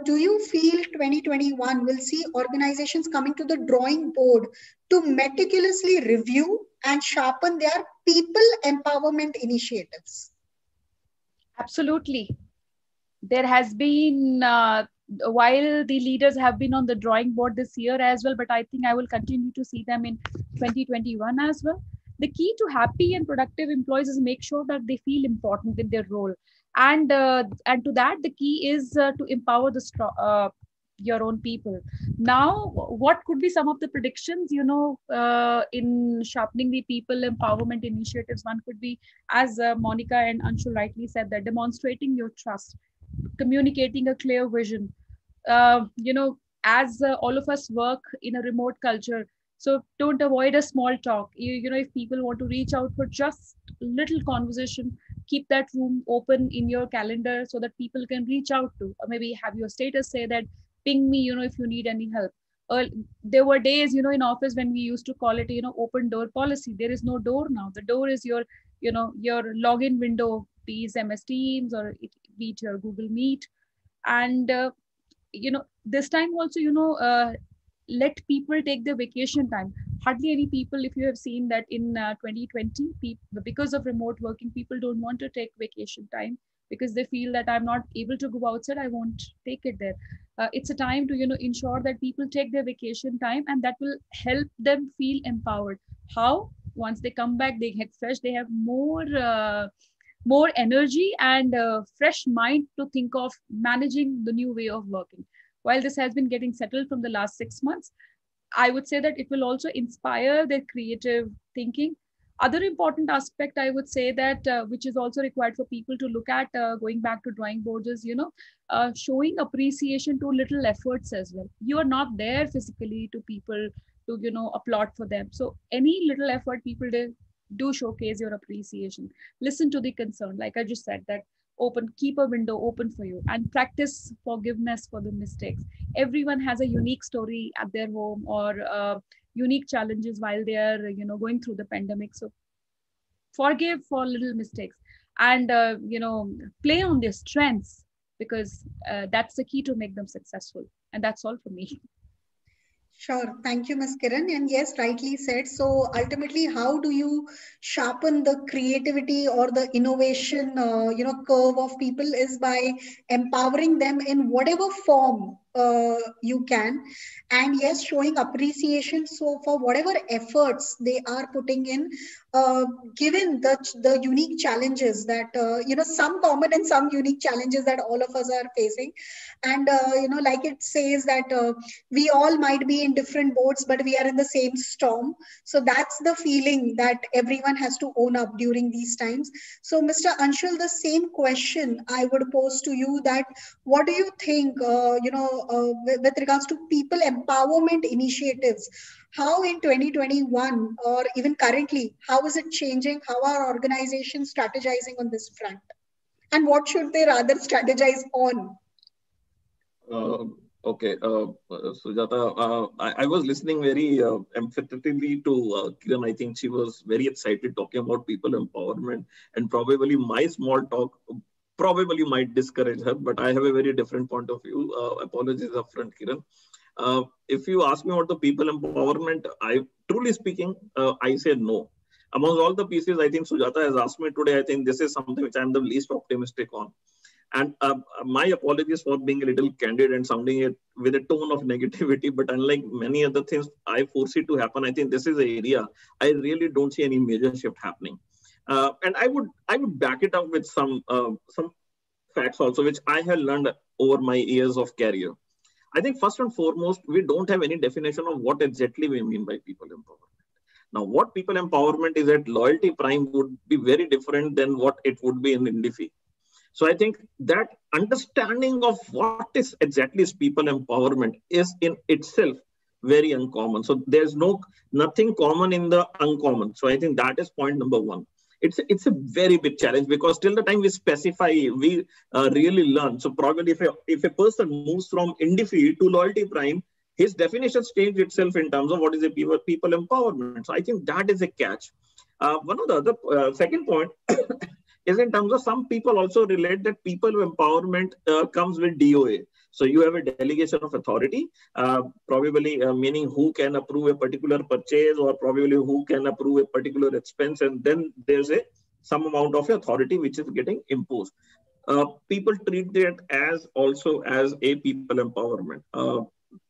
Do you feel 2021 will see organizations coming to the drawing board to meticulously review and sharpen their people empowerment initiatives? Absolutely. There has been, while the leaders have been on the drawing board this year as well, but I think I will continue to see them in 2021 as well. The key to happy and productive employees is make sure that they feel important in their role. And to that, the key is to empower your own people. Now, what could be some of the predictions, in sharpening the people empowerment initiatives? One could be, as Monica and Anshul rightly said, that demonstrating your trust, communicating a clear vision. As all of us work in a remote culture, so don't avoid a small talk. If people want to reach out for just little conversation, keep that room open in your calendar so that people can reach out to, or maybe have your status say that, ping me, if you need any help. There were days, in office when we used to call it, open door policy. There is no door now. The door is your login window, be it MS Teams or be it your Google Meet. And, this time also, let people take their vacation time. Hardly any people, if you have seen that in 2020, because of remote working, people don't want to take vacation time because they feel that I'm not able to go outside, I won't take it there. It's a time to ensure that people take their vacation time, and that will help them feel empowered. How? Once they come back, they get fresh, they have more energy and fresh mind to think of managing the new way of working. While this has been getting settled from the last 6 months, I would say that it will also inspire their creative thinking. Other important aspect, I would say that, which is also required for people to look at, going back to drawing boards, is, showing appreciation to little efforts as well. You are not there physically to people to, applaud for them. So any little effort people do showcase your appreciation. Listen to the concern. Like I just said, that keep a window open for you, and practice forgiveness for the mistakes. Everyone has a unique story at their home, or unique challenges while they are going through the pandemic. So forgive for little mistakes, and play on their strengths, because that's the key to make them successful. And that's all for me. Sure. Thank you, Ms. Kiran. And yes, rightly said. So ultimately, how do you sharpen the creativity or the innovation, curve of people is by empowering them in whatever form you can. And yes, showing appreciation. So for whatever efforts they are putting in, given the unique challenges that, some common and some unique challenges that all of us are facing. And, like it says that we all might be in different boats, but we are in the same storm. So that's the feeling that everyone has to own up during these times. So Mr. Anshul, the same question I would pose to you, that what do you think, with regards to people empowerment initiatives, how in 2021 or even currently, how is it changing? How are organizations strategizing on this front? And what should they rather strategize on? Okay, Sujata, I was listening very empathetically to Kiran. I think she was very excited talking about people empowerment, and probably my small talk probably might discourage her, but I have a very different point of view. Apologies upfront, Kiran. If you ask me about the people empowerment, truly speaking, I say no. Among all the pieces, I think Sujata has asked me today, I think this is something which I'm the least optimistic on. And my apologies for being a little candid and sounding it with a tone of negativity, but unlike many other things I foresee to happen, I think this is an area I really don't see any major shift happening. And I would back it up with some facts also, which I have learned over my years of career. I think first and foremost, we don't have any definition of what exactly we mean by people empowerment. Now, what people empowerment is at Loyalty Prime would be very different than what it would be in Indify. So I think that understanding of what is exactly is people empowerment is in itself very uncommon. So there's nothing common in the uncommon. So I think that is point number one. It's a very big challenge, because till the time we specify, we really learn. So probably if a person moves from Indify to Loyalty Prime, his definitions change itself in terms of what is a people empowerment. So I think that is a catch. One of the other second point is in terms of some people also relate that people empowerment comes with DOA. So you have a delegation of authority, probably meaning who can approve a particular purchase, or probably who can approve a particular expense, and then there's some amount of authority which is getting imposed. People treat that as also as a people empowerment.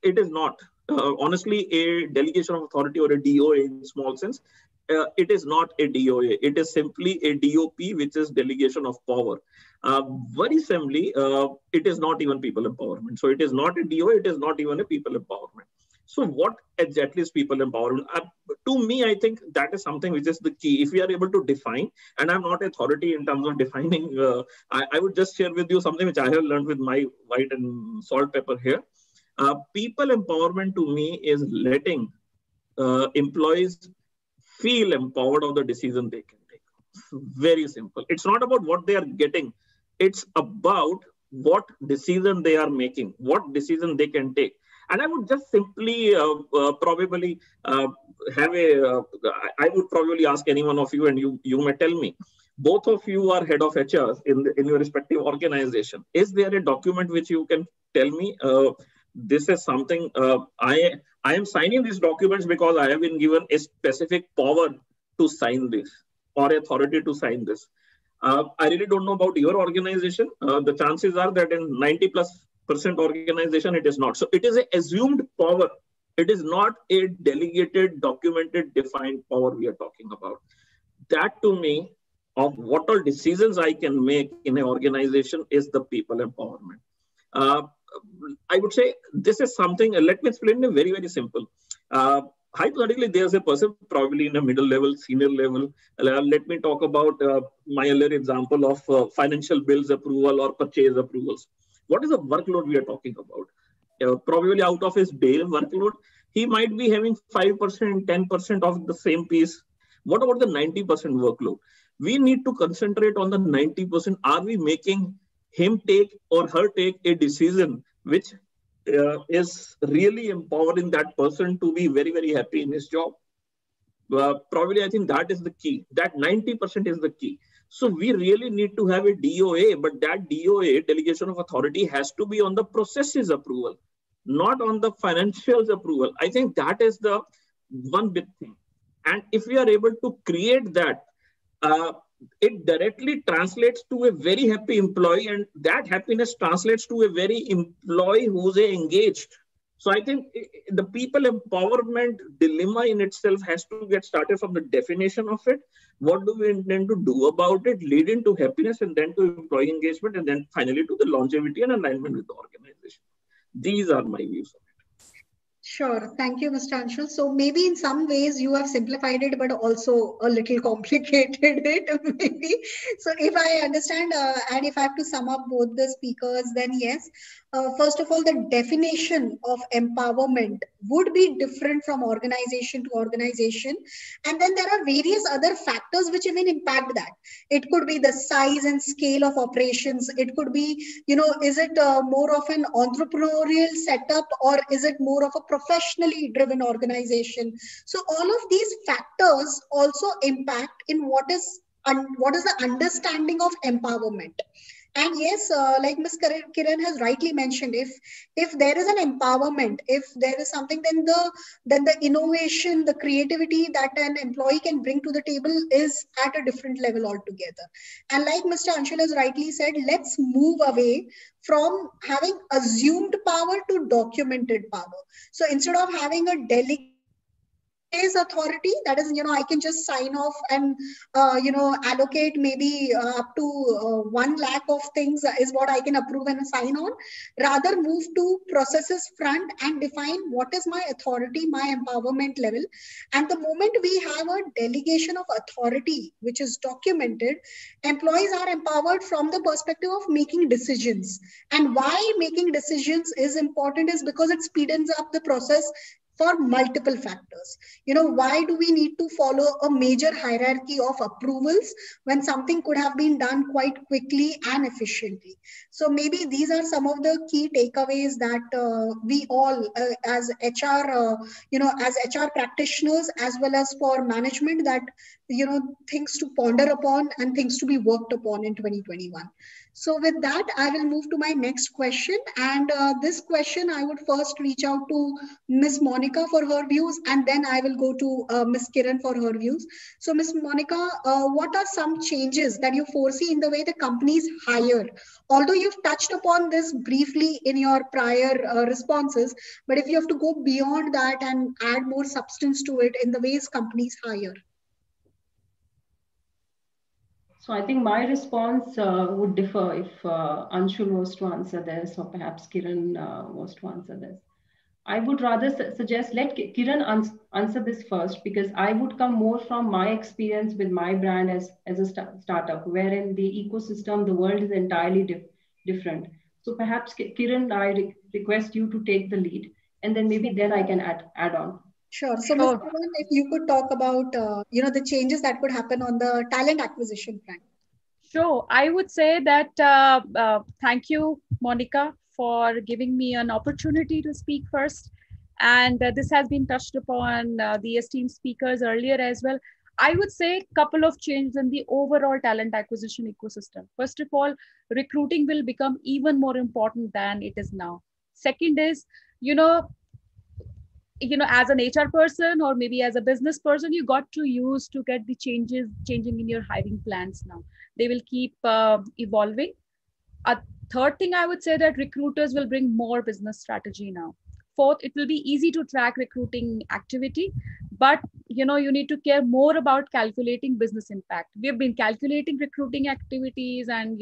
It is not. Honestly, a delegation of authority or a DOA in small sense, it is not a DOA. It is simply a DOP, which is delegation of power. Very simply, it is not even people empowerment. So it is not a DOA. It is not even a people empowerment. So what exactly is people empowerment? To me, I think that is something which is the key. If we are able to define, and I'm not authority in terms of defining, I would just share with you something which I have learned with my white and salt pepper here. People empowerment to me is letting employees feel empowered of the decision they can take. Very simple. It's not about what they are getting. It's about what decision they are making, what decision they can take. And I would just simply probably have I would probably ask any one of you, and you may tell me, both of you are head of HR in your respective organization. Is there a document which you can tell me, this is something I am signing these documents because I have been given a specific power to sign this, or authority to sign this? I really don't know about your organization. The chances are that in 90+% organization, it is not. So it is an assumed power. It is not a delegated, documented, defined power we are talking about. That to me, of what all decisions I can make in an organization, is the people empowerment. I would say this is something, let me explain it very, very simple. Hypothetically, there's a person probably in a middle level, senior level. Let me talk about my earlier example of financial bills approval or purchase approvals. What is the workload we are talking about? Probably out of his day workload, he might be having 5%, 10% of the same piece. What about the 90% workload? We need to concentrate on the 90%. Are we making him take or her take a decision which is really empowering that person to be very, very happy in his job? Probably, I think that is the key. That 90% is the key. So we really need to have a DOA, but that DOA, delegation of authority, has to be on the processes approval, not on the financials approval. I think that is the one big thing. And if we are able to create that, it directly translates to a very happy employee, and that happiness translates to a very employee who's engaged. So I think the people empowerment dilemma in itself has to get started from the definition of it. What do we intend to do about it, leading to happiness, and then to employee engagement, and then finally to the longevity and alignment with the organization. These are my views. Sure. Thank you, Mr. Anshul. So maybe in some ways you have simplified it, but also a little complicated it, maybe. So if I understand, and if I have to sum up both the speakers, then yes. First of all, the definition of empowerment would be different from organization to organization. And then there are various other factors which even impact that. It could be the size and scale of operations. It could be, is it more of an entrepreneurial setup, or is it more of a professionally driven organization? So all of these factors also impact in what is the understanding of empowerment. And yes, like Ms. Kiran has rightly mentioned, if there is an empowerment, if there is something, then the innovation, the creativity that an employee can bring to the table is at a different level altogether. And like Mr. Anshul has rightly said, let's move away from having assumed power to documented power. So instead of having a delegation Is authority, that is, I can just sign off and allocate maybe up to 1 lakh of things is what I can approve and sign on. Rather move to processes front and define what is my authority, my empowerment level. And the moment we have a delegation of authority which is documented, employees are empowered from the perspective of making decisions. And why making decisions is important is because it speeds up the process for multiple factors. Why do we need to follow a major hierarchy of approvals when something could have been done quite quickly and efficiently? So maybe these are some of the key takeaways that we all as HR, as HR practitioners, as well as for management, that, things to ponder upon and things to be worked upon in 2021. So with that, I will move to my next question. And this question, I would first reach out to Ms. Monica for her views, and then I will go to Ms. Kiran for her views. So Ms. Monica, what are some changes that you foresee in the way the companies hire? Although you've touched upon this briefly in your prior responses, but if you have to go beyond that and add more substance to it in the ways companies hire. So I think my response would differ if Anshul was to answer this, or perhaps Kiran was to answer this. I would rather suggest let Kiran answer this first, because I would come more from my experience with my brand as a startup, wherein the ecosystem, the world is entirely different. So perhaps Kiran, I request you to take the lead, and then maybe then I can add on. Sure. So, Ms. Kiran, if you could talk about, the changes that could happen on the talent acquisition front. Sure. I would say that thank you, Monica, for giving me an opportunity to speak first. And this has been touched upon the esteemed speakers earlier as well. I would say a couple of changes in the overall talent acquisition ecosystem. First of all, recruiting will become even more important than it is now. Second is, as an HR person or maybe as a business person, you got to use to get the changing in your hiring plans now. They will keep evolving. A third thing I would say that recruiters will bring more business strategy now. Fourth, it will be easy to track recruiting activity, but you need to care more about calculating business impact. We have been calculating recruiting activities and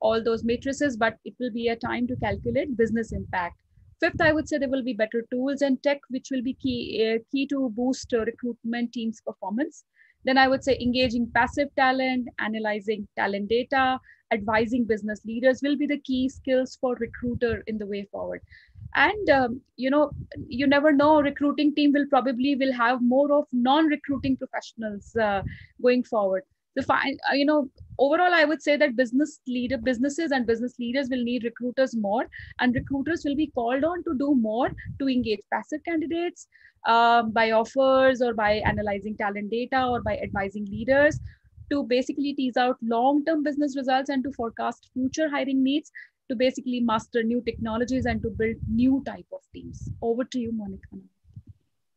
all those matrices, but it will be a time to calculate business impact. Fifth, I would say there will be better tools and tech, which will be key to boost recruitment teams' performance. Then I would say engaging passive talent, analyzing talent data, advising business leaders will be the key skills for recruiter in the way forward. And you never know, recruiting team will have more of non-recruiting professionals going forward. Overall, I would say that businesses and business leaders will need recruiters more, and recruiters will be called on to do more to engage passive candidates by offers or by analyzing talent data or by advising leaders to basically tease out long-term business results and to forecast future hiring needs, to basically master new technologies and to build new type of teams. Over to you, Monica.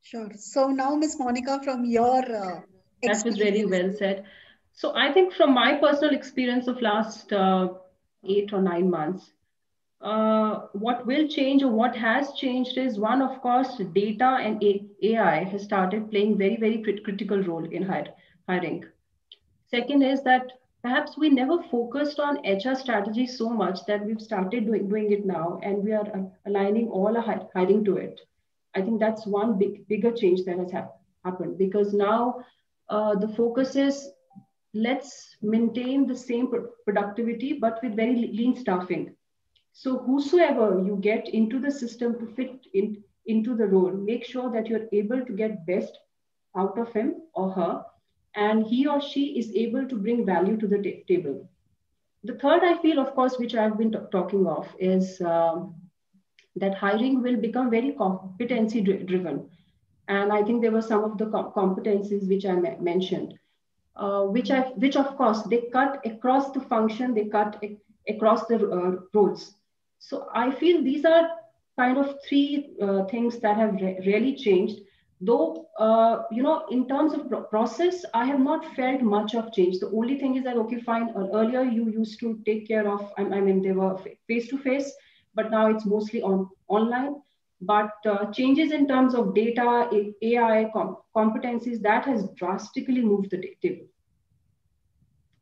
Sure. So now, Ms. Monica, from your that was really well said. So I think from my personal experience of last 8 or 9 months, what will change or what has changed is, one, of course, data and AI has started playing very, very critical role in hiring. Second is that perhaps we never focused on HR strategy so much that we've started doing it now, and we are aligning all our hiring to it. I think that's one bigger change that has happened, because now the focus is, let's maintain the same productivity, but with very lean staffing. So whosoever you get into the system to fit into the role, make sure that you're able to get best out of him or her, and he or she is able to bring value to the table. The third, I feel, of course, which I've been talking of, is that hiring will become very competency driven. And I think there were some of the competencies which I mentioned. Which of course, they cut across the function, they cut across the roles. So I feel these are kind of 3 things that have really changed. Though, in terms of process, I have not felt much of change. The only thing is that, okay, fine, earlier you used to take care of, they were face-to-face, but now it's mostly online. But changes in terms of data, AI, competencies, that has drastically moved the table.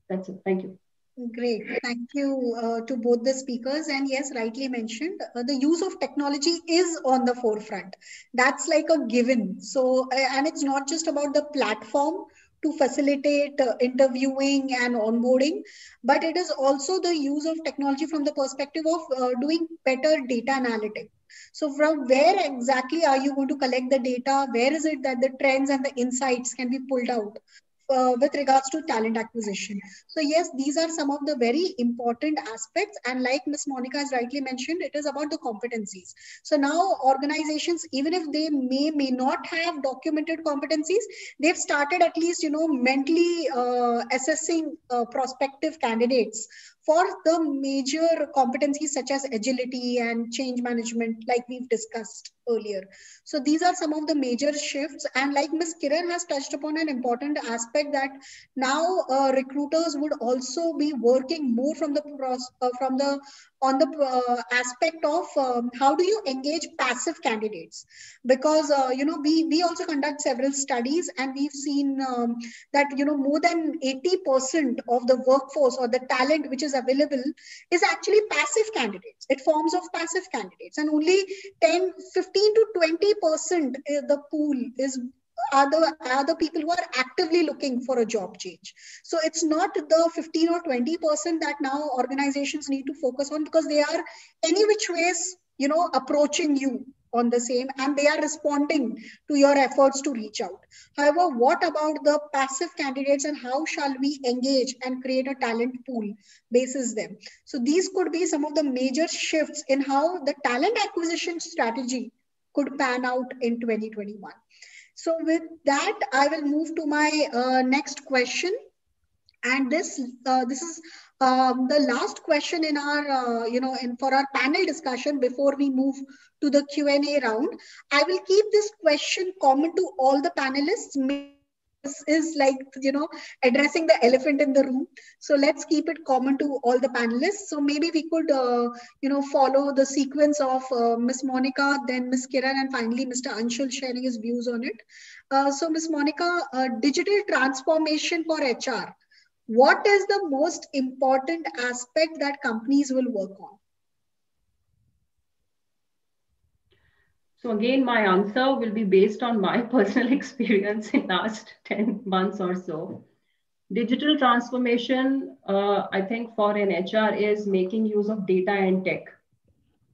That's it. Thank you. Great. Thank you to both the speakers. And yes, rightly mentioned, the use of technology is on the forefront. That's like a given. So, and it's not just about the platform to facilitate interviewing and onboarding, but it is also the use of technology from the perspective of doing better data analytics. So from where exactly are you going to collect the data? Where is it that the trends and the insights can be pulled out with regards to talent acquisition? So yes, these are some of the very important aspects. And like Ms. Monica has rightly mentioned, it is about the competencies. So now organizations, even if they may not have documented competencies, they've started at least, mentally assessing prospective candidates for the major competencies such as agility and change management, like we've discussed earlier. So these are some of the major shifts. And like Ms. Kiran has touched upon an important aspect, that now recruiters would also be working more from the aspect of how do you engage passive candidates, because we also conduct several studies, and we've seen that more than 80% of the workforce or the talent which is available is actually passive candidates. It forms of passive candidates, and only 15 to 20% the pool are the people who are actively looking for a job change. So it's not the 15 or 20% that now organizations need to focus on, because they are any which ways, approaching you on the same, and they are responding to your efforts to reach out. However, what about the passive candidates, and how shall we engage and create a talent pool basis them? So these could be some of the major shifts in how the talent acquisition strategy could pan out in 2021. So with that, I will move to my next question. And this is the last question in our, for our panel discussion before we move to the Q&A round. I will keep this question common to all the panelists. This is like, addressing the elephant in the room. So let's keep it common to all the panelists. So maybe we could, follow the sequence of Ms. Monica, then Ms. Kiran, and finally Mr. Anshul sharing his views on it. So Ms. Monica, digital transformation for HR. What is the most important aspect that companies will work on? So again, my answer will be based on my personal experience in last 10 months or so. Digital transformation, I think for an HR is making use of data and tech.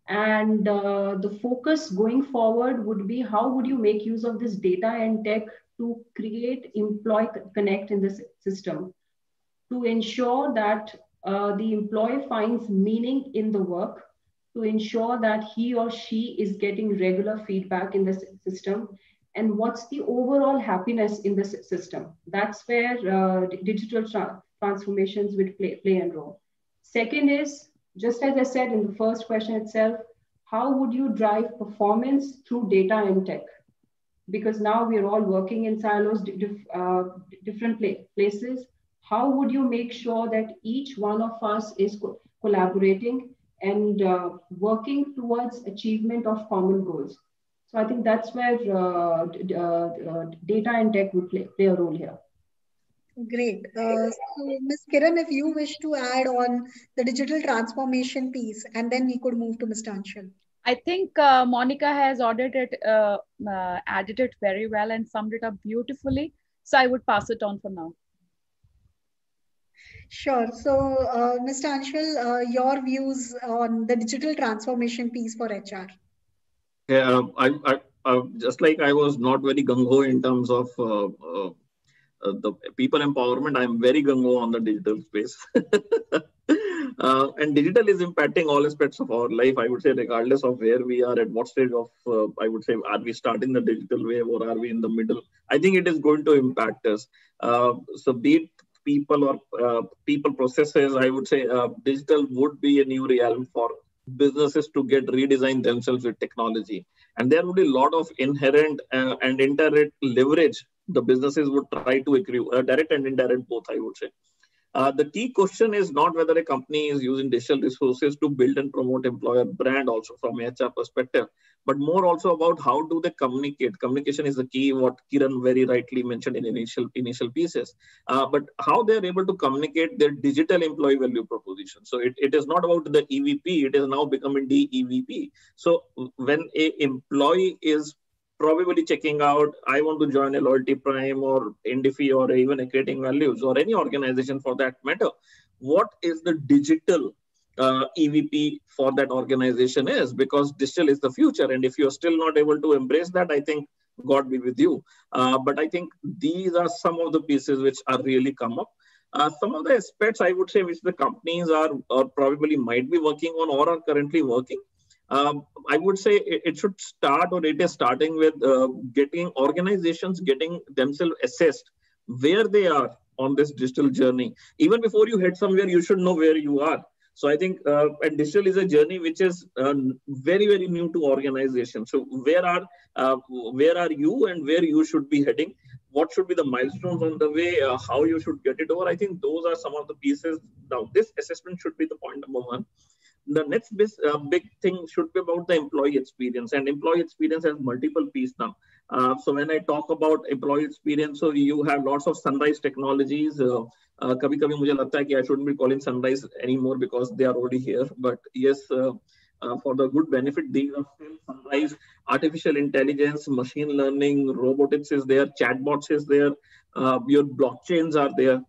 And the focus going forward would be, how would you make use of this data and tech to create employee connect in this system, to ensure that the employee finds meaning in the work, to ensure that he or she is getting regular feedback in the system, and what's the overall happiness in the system. That's where digital transformations would play a role. Second is, just as I said in the first question itself, how would you drive performance through data and tech? Because now we're all working in silos, different places. How would you make sure that each one of us is collaborating and working towards achievement of common goals? So I think that's where data and tech would play a role here. Great. So Ms. Kiran, if you wish to add on the digital transformation piece, and then we could move to Mr. Anshul. I think Monica has added it very well and summed it up beautifully. So I would pass it on for now. Sure. So, Mr. Anshul, your views on the digital transformation piece for HR? Yeah, I just like I was not very gung-ho in terms of the people empowerment. I'm very gung-ho on the digital space. And digital is impacting all aspects of our life, I would say, regardless of where we are, at what stage of, I would say, are we starting the digital wave or are we in the middle? I think it is going to impact us. So be it people or people processes, I would say digital would be a new realm for businesses to get redesigned themselves with technology. And there would be a lot of inherent and indirect leverage the businesses would try to accrue, direct and indirect both, I would say. The key question is not whether a company is using digital resources to build and promote employer brand also from HR perspective, but more also about how do they communicate. Communication is the key, what Kiran very rightly mentioned in initial pieces. But how they're able to communicate their digital employee value proposition. So it is not about the EVP, it is now becoming DEVP. So when a employee is probably checking out, I want to join a Loyalty Prime or Indify or even a Creating Values or any organization for that matter, what is the digital EVP for that organization is, because digital is the future. And if you're still not able to embrace that, I think God be with you. But I think these are some of the pieces which are really come up. Some of the aspects I would say which the companies are or probably might be working on or are currently working. I would say it should start, or it is starting with getting organizations getting themselves assessed where they are on this digital journey. Even before you head somewhere, you should know where you are. So I think and digital is a journey which is very, very new to organizations. So where are you and where you should be heading? What should be the milestones on the way? How you should get it over? I think those are some of the pieces. Now, this assessment should be the point number one. The next big thing should be about the employee experience, and employee experience has multiple pieces now. So when I talk about employee experience, so you have lots of sunrise technologies. Kabhi mujhe lagta hai ki I shouldn't be calling sunrise anymore because they are already here. But yes, for the good benefit, these are still sunrise. Artificial intelligence, machine learning, robotics is there, chatbots is there, your blockchains are there.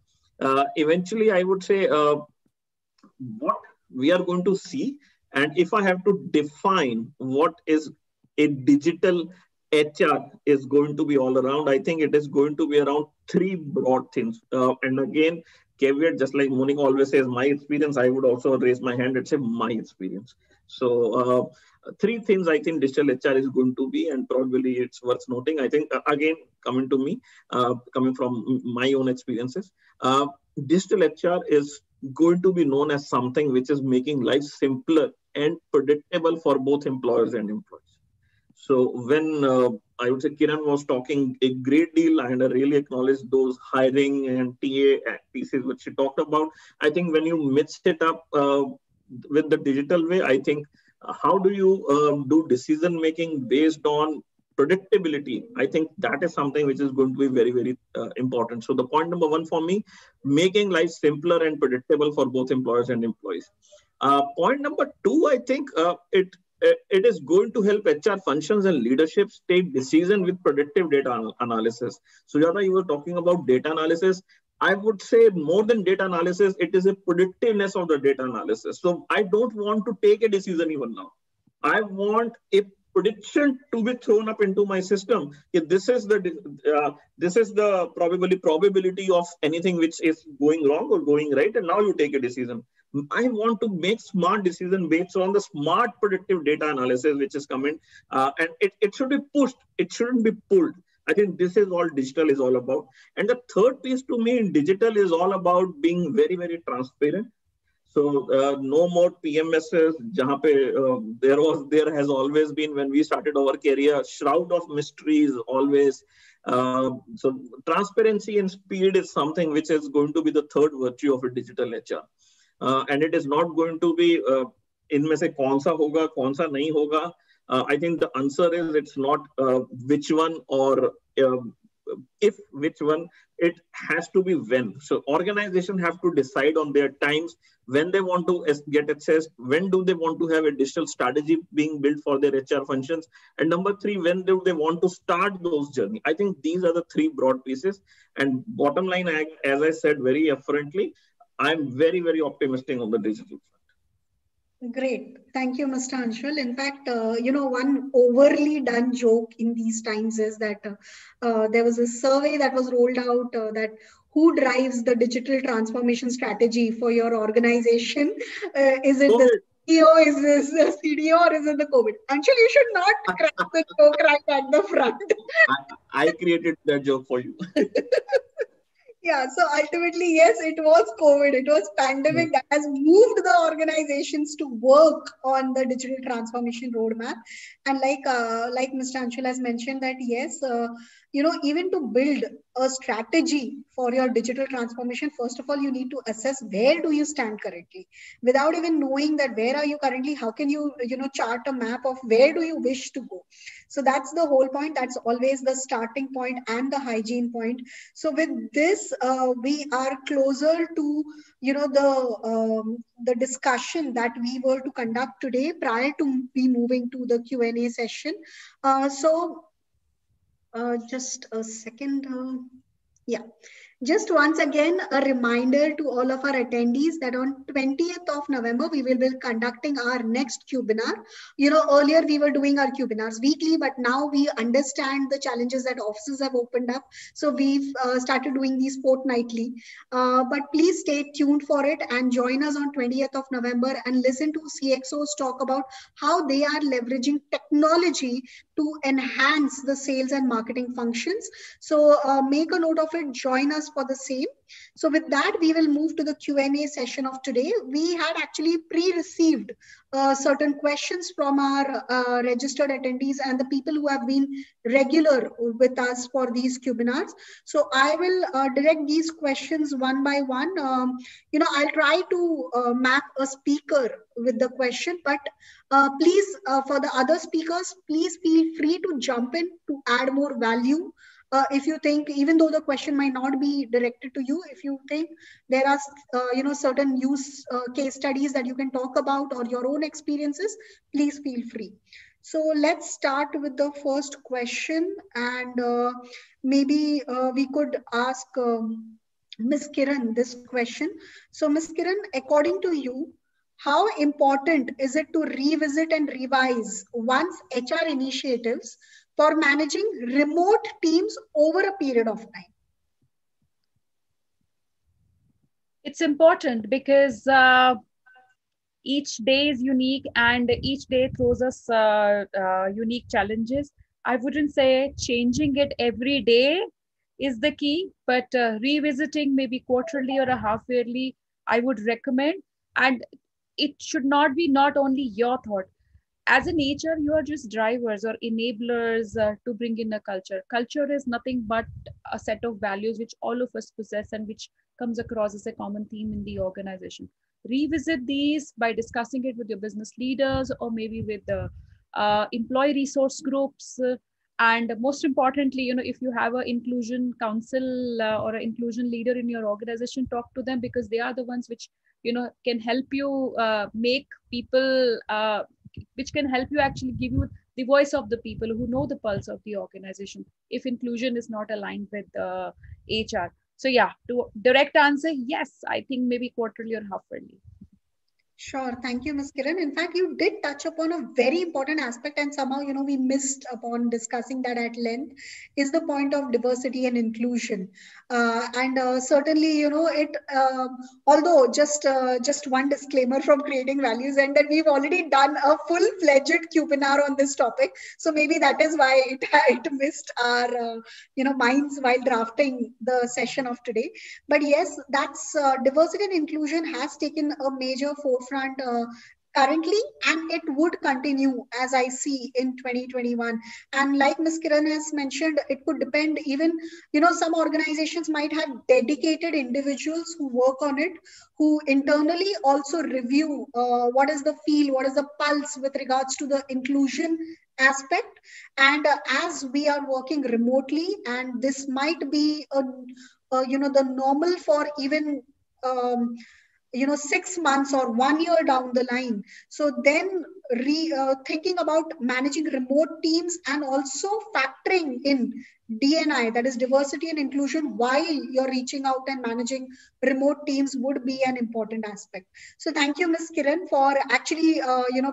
Eventually, I would say what we are going to see, and if I have to define what is a digital HR is going to be all around, I think it is going to be around three broad things. And again, caveat, just like Monica always says, my experience, I would also raise my hand and say my experience. So three things I think digital HR is going to be, and probably it's worth noting. I think, again, coming to me, coming from my own experiences, digital HR is going to be known as something which is making life simpler and predictable for both employers and employees. So when I would say Kiran was talking a great deal, and I really acknowledge those hiring and TA pieces which she talked about. I think when you mix it up with the digital way, I think how do you do decision making based on predictability? I think that is something which is going to be very, very important. So the point number one for me, making life simpler and predictable for both employers and employees. Point number two, I think it is going to help HR functions and leaderships take decision with predictive data analysis. Sujata, you were talking about data analysis. I would say more than data analysis, it is a predictiveness of the data analysis. So I don't want to take a decision even now. I want a prediction to be thrown up into my system. If this is the probability of anything which is going wrong or going right, and now you take a decision. I want to make smart decision based on the smart predictive data analysis which is coming, and it should be pushed. It shouldn't be pulled. I think this is all digital is all about. And the third piece to me in digital is all about being very, very transparent. So no more PMSs. Jahan pe, there has always been, when we started our career, shroud of mysteries always. So transparency and speed is something which is going to be the third virtue of a digital HR. And it is not going to be इनमें से कौन सा होगा, कौन सा नहीं होगा. I think the answer is it's not which one or if which one, it has to be when. So organizations have to decide on their times when they want to get access, when do they want to have a digital strategy being built for their HR functions, and number three, when do they want to start those journey. I think these are the three broad pieces. And bottom line, as I said very upfrontly, I'm very, very optimistic on the digital front. Great. Thank you, Mr. Anshul. In fact, one overly done joke in these times is that there was a survey that was rolled out that who drives the digital transformation strategy for your organization? Is it the CEO, is this the CDO, or is it the COVID? Anshul, you should not crack the joke right at the front. I created that joke for you. Yeah, so ultimately, yes, it was COVID. It was pandemic that has moved the organizations to work on the digital transformation roadmap. And like Mr. Anshul has mentioned that, yes, even to build a strategy for your digital transformation, first of all, you need to assess where do you stand currently. Without even knowing that where are you currently, how can you, chart a map of where do you wish to go? So that's the whole point. That's always the starting point and the hygiene point. So with this, we are closer to, the discussion that we were to conduct today prior to be moving to the Q&A session. Just a second. Yeah. Just once again, a reminder to all of our attendees that on 20th of November, we will be conducting our next Cubinar. Earlier we were doing our Cubinars weekly, but now we understand the challenges that offices have opened up. So we've started doing these fortnightly. But please stay tuned for it and join us on 20th of November and listen to CXOs talk about how they are leveraging technology to enhance the sales and marketing functions. So make a note of it, join us for the same. So with that, we will move to the Q&A session of today. We had actually pre-received certain questions from our registered attendees and the people who have been regular with us for these Cubinars. So I will direct these questions one by one. I'll try to map a speaker with the question, but please, for the other speakers, please feel free to jump in to add more value. If you think, even though the question might not be directed to you, if you think there are, certain use case studies that you can talk about or your own experiences, please feel free. So let's start with the first question, and maybe we could ask Ms. Kiran this question. So Ms. Kiran, according to you, how important is it to revisit and revise one's HR initiatives for managing remote teams over a period of time? It's important because each day is unique and each day throws us unique challenges. I wouldn't say changing it every day is the key, but revisiting maybe quarterly or a half yearly, I would recommend. And it should not be not only your thought. As an HR, you are just drivers or enablers to bring in a culture. Culture is nothing but a set of values which all of us possess and which comes across as a common theme in the organization. Revisit these by discussing it with your business leaders or maybe with the employee resource groups. And most importantly, if you have an inclusion council or an inclusion leader in your organization, talk to them because they are the ones which, can help you make people, which can help you actually give you the voice of the people who know the pulse of the organization if inclusion is not aligned with HR. So yeah, to direct answer, yes, I think maybe quarterly or half yearly. Sure. Thank you, Ms. Kiran. In fact, you did touch upon a very important aspect and somehow, we missed upon discussing that at length, is the point of diversity and inclusion. Certainly, although just one disclaimer from Creating Values and that we've already done a full-fledged Cubinar on this topic. So maybe that is why it missed our, minds while drafting the session of today. But yes, that's diversity and inclusion has taken a major forefront currently, and it would continue as I see in 2021. And like Ms. Kiran has mentioned, it could depend even, some organizations might have dedicated individuals who work on it, who internally also review what is the feel, what is the pulse with regards to the inclusion aspect. And as we are working remotely, and this might be the normal for even 6 months or 1 year down the line. So then thinking about managing remote teams and also factoring in D&I, that is diversity and inclusion, while you're reaching out and managing remote teams would be an important aspect. So thank you, Ms. Kiran, for actually,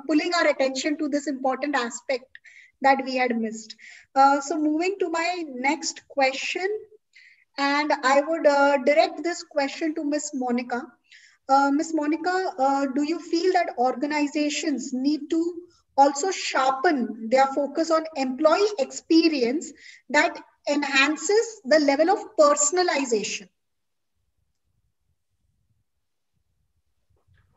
pulling our attention to this important aspect that we had missed. So moving to my next question, and I would direct this question to Ms. Monica. Ms. Monica, do you feel that organizations need to also sharpen their focus on employee experience that enhances the level of personalization?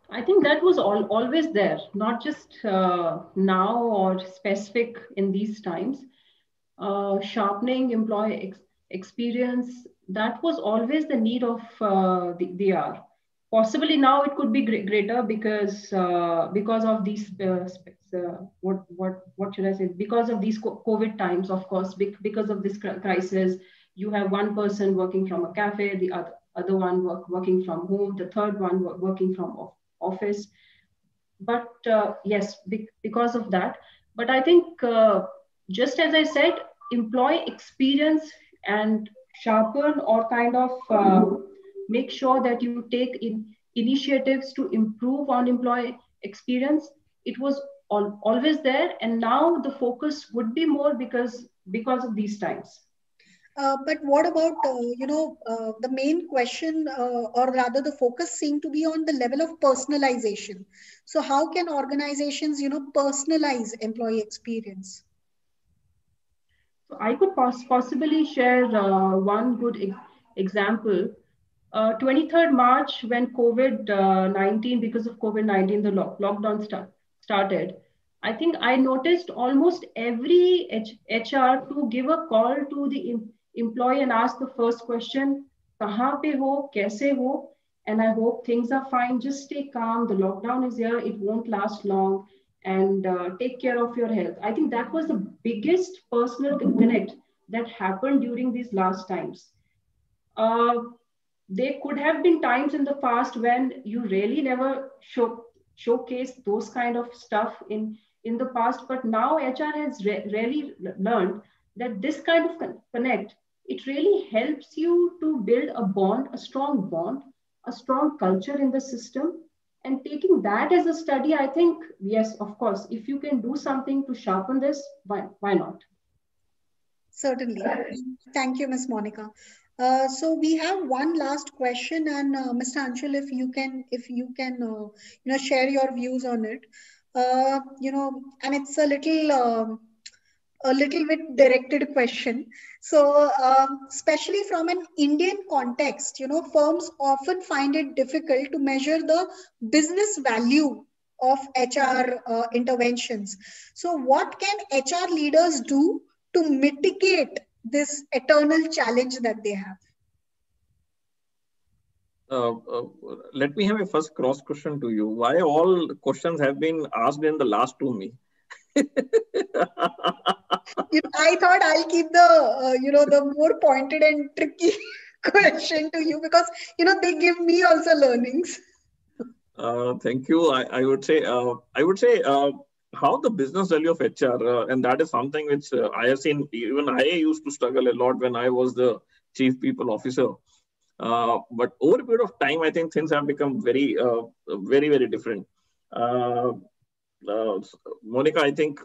I think that was always there, not just now or specific in these times. sharpening employee experience, that was always the need of the hour. Possibly now it could be greater because of these what should I say? Because of these COVID times, of course, because of this crisis, you have one person working from a cafe, the other one working from home, the third one working from office. But yes, because of that. But I think just as I said, employee experience and sharpen or kind of make sure that you take initiatives to improve on employee experience. It was always there, and now the focus would be more because of these times. But what about, the main question, or rather the focus seemed to be on the level of personalization. So how can organizations, personalize employee experience? So I could possibly share one good example. 23rd March, when COVID-19, because of COVID-19, the lockdown started, I think I noticed almost every HR to give a call to the employee and ask the first question, kahan pe ho, kaise ho, and I hope things are fine. Just stay calm. The lockdown is here. It won't last long. And take care of your health. I think that was the biggest personal connect that happened during these last times. There could have been times in the past when you really never showcase those kind of stuff in the past, but now HR has really learned that this kind of connect, it really helps you to build a bond, a strong culture in the system. And taking that as a study, I think, yes, of course, if you can do something to sharpen this, why not? Certainly. Thank you, Ms. Monica. So we have one last question, and Mr. Anshul, if you can, share your views on it. And it's a little bit directed question. So, especially from an Indian context, firms often find it difficult to measure the business value of HR interventions. So, what can HR leaders do to mitigate this eternal challenge that they have? Let me have a first cross question to you. Why all questions have been asked in the last to me? I thought I'll keep the more pointed and tricky question to you because they give me also learnings. Thank you. I would say how the business value of HR, and that is something which I have seen. Even I used to struggle a lot when I was the chief people officer. But over a period of time, I think things have become very, very different. Monica, I think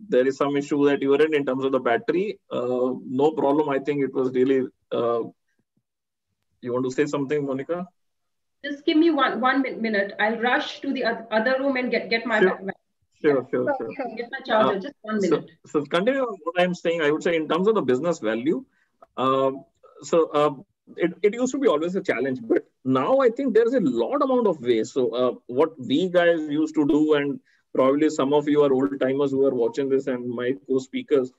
there is some issue that you were in terms of the battery. No problem. I think it was really. You want to say something, Monica? Just give me one minute. I'll rush to the other room and get my Sure. Get my charger. Just 1 minute. So continuing on what I'm saying, I would say in terms of the business value. It used to be always a challenge, but now I think there's a lot amount of ways. So what we guys used to do, and probably some of you are old timers who are watching this and my co-speakers,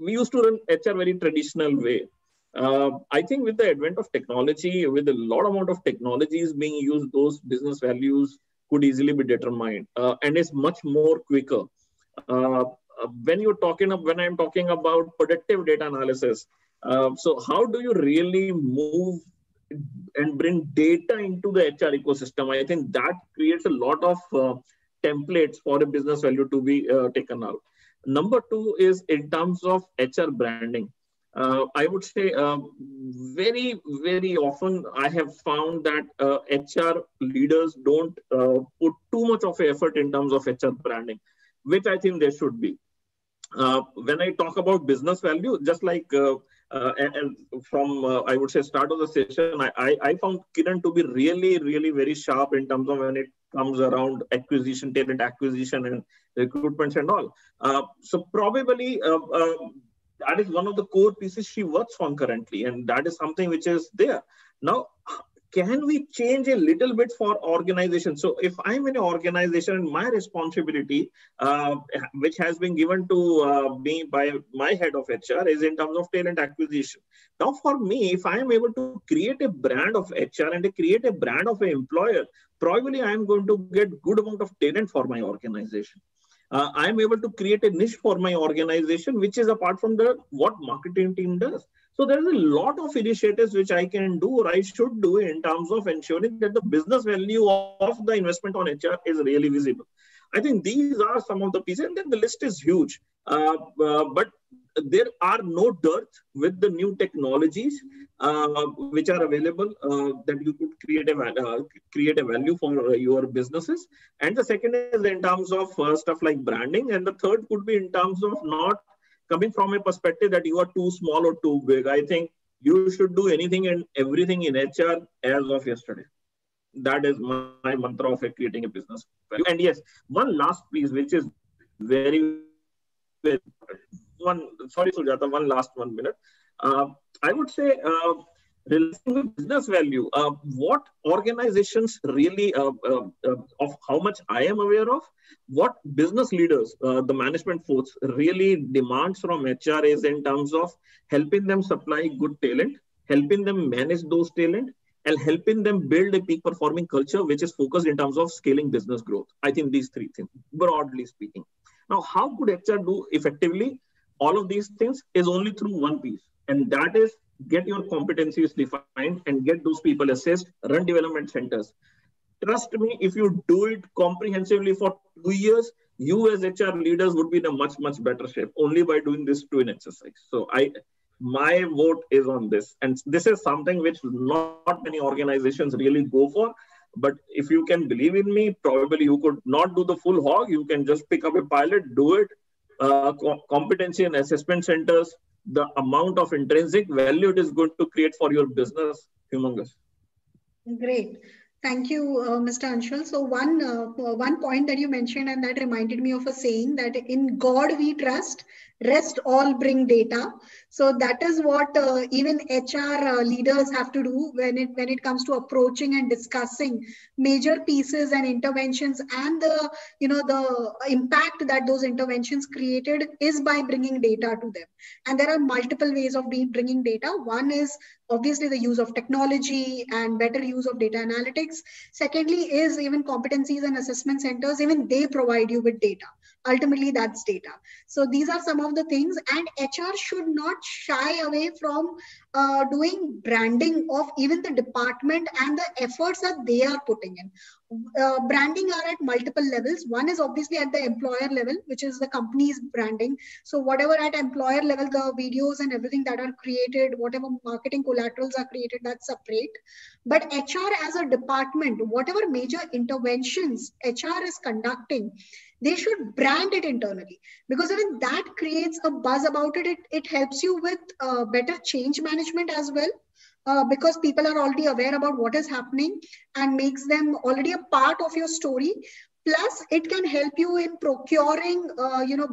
we used to run HR very traditional way. I think with the advent of technology, with a lot amount of technologies being used, those business values could easily be determined, and it's much more quicker. When I'm talking about predictive data analysis, so how do you really move and bring data into the HR ecosystem? I think that creates a lot of templates for a business value to be taken out. Number two is in terms of HR branding. I would say very, very often I have found that HR leaders don't put too much of effort in terms of HR branding, which I think there should be. When I talk about business value, just like and from I would say start of the session, I found Kiran to be really, really very sharp in terms of when it comes around acquisition, talent acquisition and recruitments and all. So probably that is one of the core pieces she works on currently, and that is something which is there. Now, can we change a little bit for organization? So if I'm in an organization and my responsibility, which has been given to me by my head of HR, is in terms of talent acquisition. Now for me, if I am able to create a brand of HR and create a brand of an employer, probably I'm going to get good amount of talent for my organization. I'm able to create a niche for my organization, which is apart from the what marketing team does. So there is a lot of initiatives which I can do or I should do in terms of ensuring that the business value of the investment on HR is really visible. I think these are some of the pieces, and then the list is huge. But there are no dearth with the new technologies which are available that you could create a value for your businesses. And the second is in terms of stuff like branding, and the third could be in terms of not coming from a perspective that you are too small or too big. I think you should do anything and everything in HR as of yesterday. That is my mantra of creating a business value. And yes, one last piece, which is very, very sorry, Sujata, one last 1 minute. I would say, relating with business value, what organizations really, of how much I am aware of, what business leaders, the management force really demands from HR is in terms of helping them supply good talent, helping them manage those talent, and helping them build a peak performing culture, which is focused in terms of scaling business growth. I think these three things, broadly speaking. Now, how could HR do effectively all of these things is only through one piece, and that is get your competencies defined and get those people assessed, run development centers. Trust me, if you do it comprehensively for 2 years, you as HR leaders would be in a much, much better shape only by doing this twin exercise. So my vote is on this. And this is something which not many organizations really go for. But if you can believe in me, probably you could not do the full hog. You can just pick up a pilot, do it. Competency and assessment centers, the amount of intrinsic value it is going to create for your business, humongous. Great. Thank you, Mr. Anshul. So one point that you mentioned, and that reminded me of a saying that in God we trust, rest all bring data. So that is what even HR leaders have to do when it comes to approaching and discussing major pieces and interventions, and the impact that those interventions created is by bringing data to them. And there are multiple ways of bringing data. One is obviously the use of technology and better use of data analytics. Secondly is even competencies and assessment centers, even they provide you with data. Ultimately, that's data. So these are some of the things, and HR should not shy away from doing branding of even the department and the efforts that they are putting in. Branding are at multiple levels. One is obviously at the employer level, which is the company's branding. So whatever at employer level, the videos and everything that are created, whatever marketing collaterals are created, that's separate. But HR as a department, whatever major interventions HR is conducting, they should brand it internally, because even that creates a buzz about it. It helps you with better change management as well. Because people are already aware about what is happening and makes them already a part of your story. Plus, it can help you in procuring,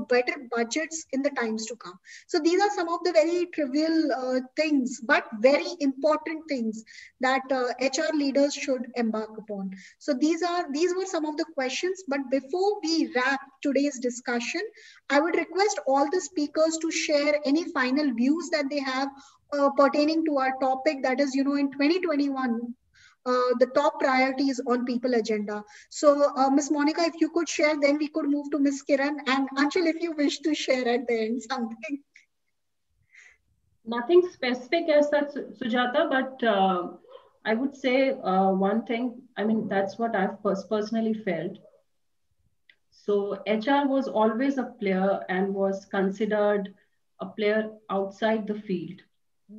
better budgets in the times to come. So these are some of the very trivial things, but very important things that HR leaders should embark upon. So these were some of the questions. But before we wrap today's discussion, I would request all the speakers to share any final views that they have pertaining to our topic, that is, in 2021. The top priorities on people agenda. So Ms. Monica, if you could share, then we could move to Ms. Kiran, and Anshul, if you wish to share at the end something. Nothing specific as such, Sujata, but I would say one thing, I mean, that's what I've personally felt. So HR was always a player and was considered a player outside the field.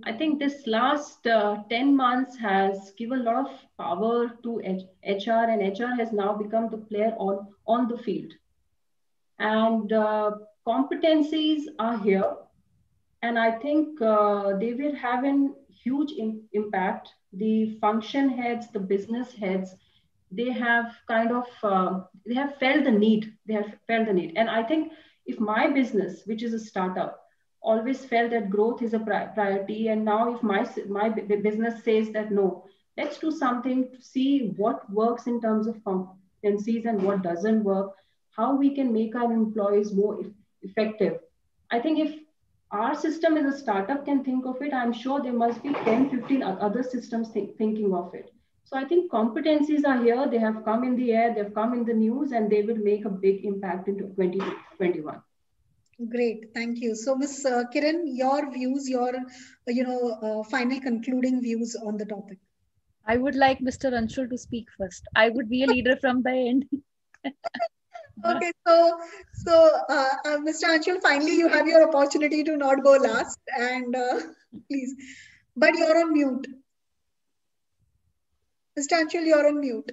I think this last 10 months has given a lot of power to HR, and HR has now become the player on the field. And competencies are here. And I think they will have a huge impact. The function heads, the business heads, they have kind of, they have felt the need. And I think if my business, which is a startup, always felt that growth is a priority, and now if my business says that no, let's do something to see what works in terms of competencies and what doesn't work, how we can make our employees more effective. I think if our system as a startup can think of it, I'm sure there must be 10, 15 other systems thinking of it. So I think competencies are here. They have come in the air, they've come in the news, and they will make a big impact into 2021. Great, thank you. So, Ms. Kiran, your views, your final concluding views on the topic. I would like Mr. Anshul to speak first. I would be a leader from the end. Okay, so Mr. Anshul, finally you have your opportunity to not go last, and please, but you're on mute. Mr. Anshul, you're on mute.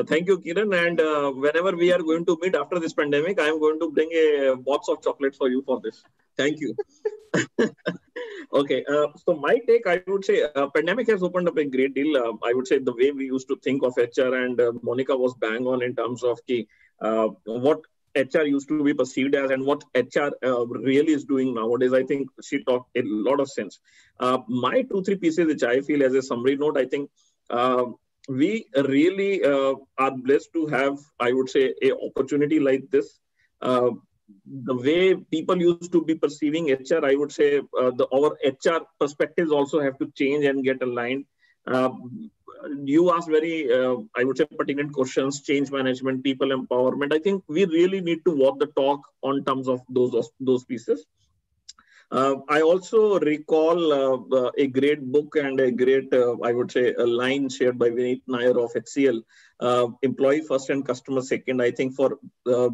Thank you, Kiran. And whenever we are going to meet after this pandemic, I am going to bring a box of chocolates for you for this. Thank you. Okay, so my take, I would say, pandemic has opened up a great deal. I would say the way we used to think of HR, and Monica was bang on in terms of what HR used to be perceived as and what HR really is doing nowadays. I think she talked a lot of sense. My 2-3 pieces, which I feel as a summary note, I think we really are blessed to have, I would say, a opportunity like this. The way people used to be perceiving HR, I would say our HR perspectives also have to change and get aligned. You asked very, I would say, pertinent questions, change management, people empowerment. I think we really need to walk the talk on terms of those pieces. I also recall a great book and a great, I would say, a line shared by Vineet Nair of HCL, employee first and customer second. I think for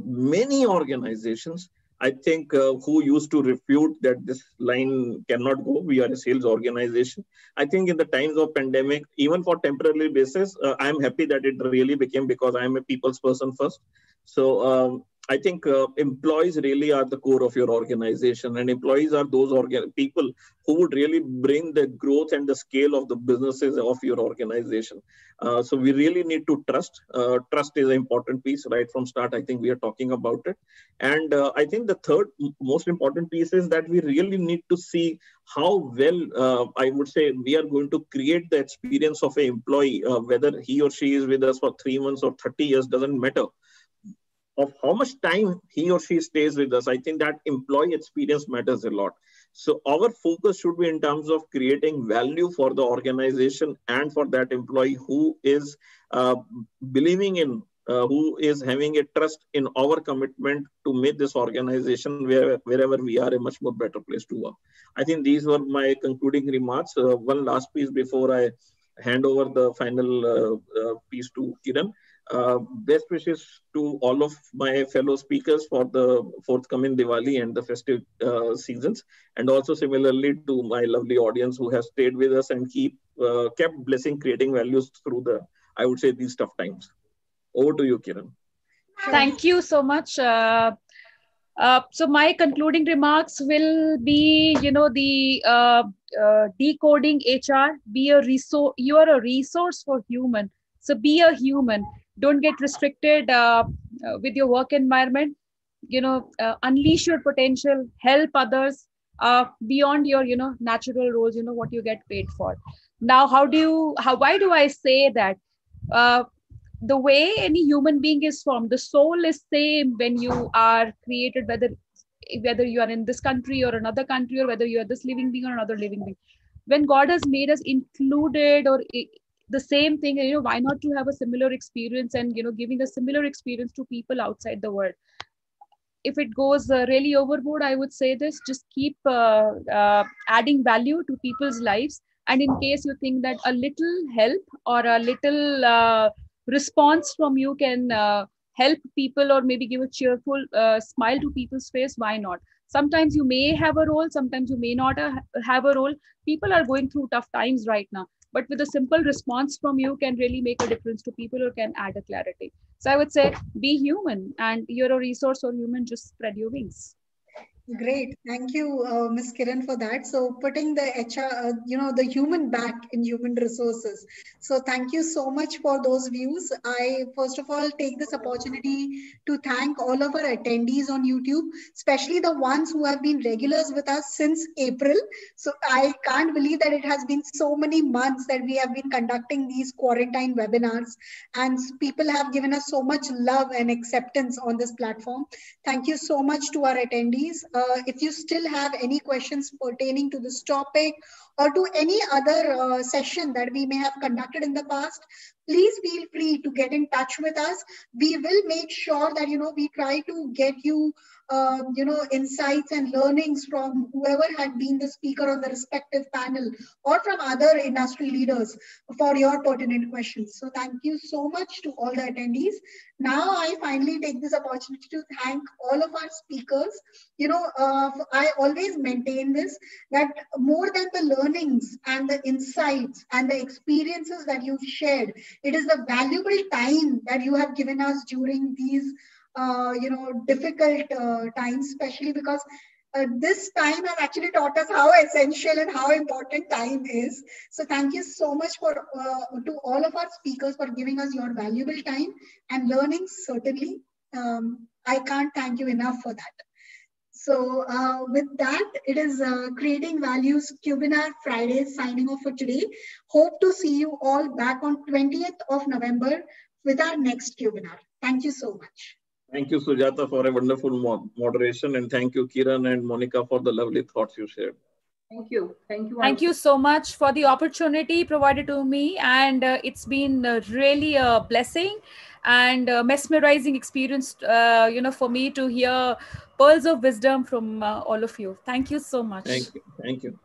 many organizations, I think who used to refute that this line cannot go, we are a sales organization. I think in the times of pandemic, even for temporary basis, I'm happy that it really became, because I'm a people's person first. So I think employees really are the core of your organization, and employees are those people who would really bring the growth and the scale of the businesses of your organization. So we really need to trust. Trust is an important piece right from start. I think we are talking about it. And I think the third most important piece is that we really need to see how well, I would say, we are going to create the experience of an employee, whether he or she is with us for 3 months or 30 years, doesn't matter. Of how much time he or she stays with us, I think that employee experience matters a lot. So our focus should be in terms of creating value for the organization and for that employee who is believing in, who is having a trust in our commitment to make this organization wherever we are a much more better place to work. I think these were my concluding remarks. One last piece before I hand over the final piece to Kiran. Best wishes to all of my fellow speakers for the forthcoming Diwali and the festive seasons, and also similarly to my lovely audience who has stayed with us and kept blessing, creating values through the, I would say, these tough times. Over to you, Kiran. Thank you so much. So my concluding remarks will be, decoding HR. Be a resource. You are a resource for human. So be a human. Don't get restricted with your work environment. Unleash your potential. Help others beyond your, natural roles. What you get paid for. Now, why do I say that? The way any human being is formed, the soul is same when you are created, whether you are in this country or another country, or whether you are this living being or another living being. When God has made us included or the same thing, why not to have a similar experience and, giving a similar experience to people outside the world. If it goes really overboard, I would say this, just keep adding value to people's lives. And in case you think that a little help or a little response from you can help people, or maybe give a cheerful smile to people's face, why not? Sometimes you may have a role, sometimes you may not have a role. People are going through tough times right now, but with a simple response from you can really make a difference to people, or can add a clarity. So I would say be human, and you're a resource or human, just spread your wings. Great. Thank you, Ms. Kiran, for that. So putting the HR, the human back in human resources. So thank you so much for those views. I, first of all, take this opportunity to thank all of our attendees on YouTube, especially the ones who have been regulars with us since April. So I can't believe that it has been so many months that we have been conducting these quarantine webinars, and people have given us so much love and acceptance on this platform. Thank you so much to our attendees. If you still have any questions pertaining to this topic or to any other session that we may have conducted in the past, please feel free to get in touch with us. We will make sure that, we try to get you, insights and learnings from whoever had been the speaker on the respective panel or from other industry leaders for your pertinent questions. So thank you so much to all the attendees. Now I finally take this opportunity to thank all of our speakers. I always maintain this, that more than the learnings and the insights and the experiences that you've shared, it is the valuable time that you have given us during these, difficult times, especially because this time has actually taught us how essential and how important time is. So thank you so much to all of our speakers for giving us your valuable time and learning. Certainly, I can't thank you enough for that. So with that, it is Creating Values Cubinar Friday signing off for today. Hope to see you all back on 20th of November with our next Cubinar. Thank you so much. Thank you, Sujata, for a wonderful moderation. And thank you, Kiran and Monica, for the lovely thoughts you shared. Thank you. Thank you. Thank you so much for the opportunity provided to me. And it's been really a blessing and mesmerizing experience, for me to hear pearls of wisdom from all of you. Thank you so much. Thank you. Thank you.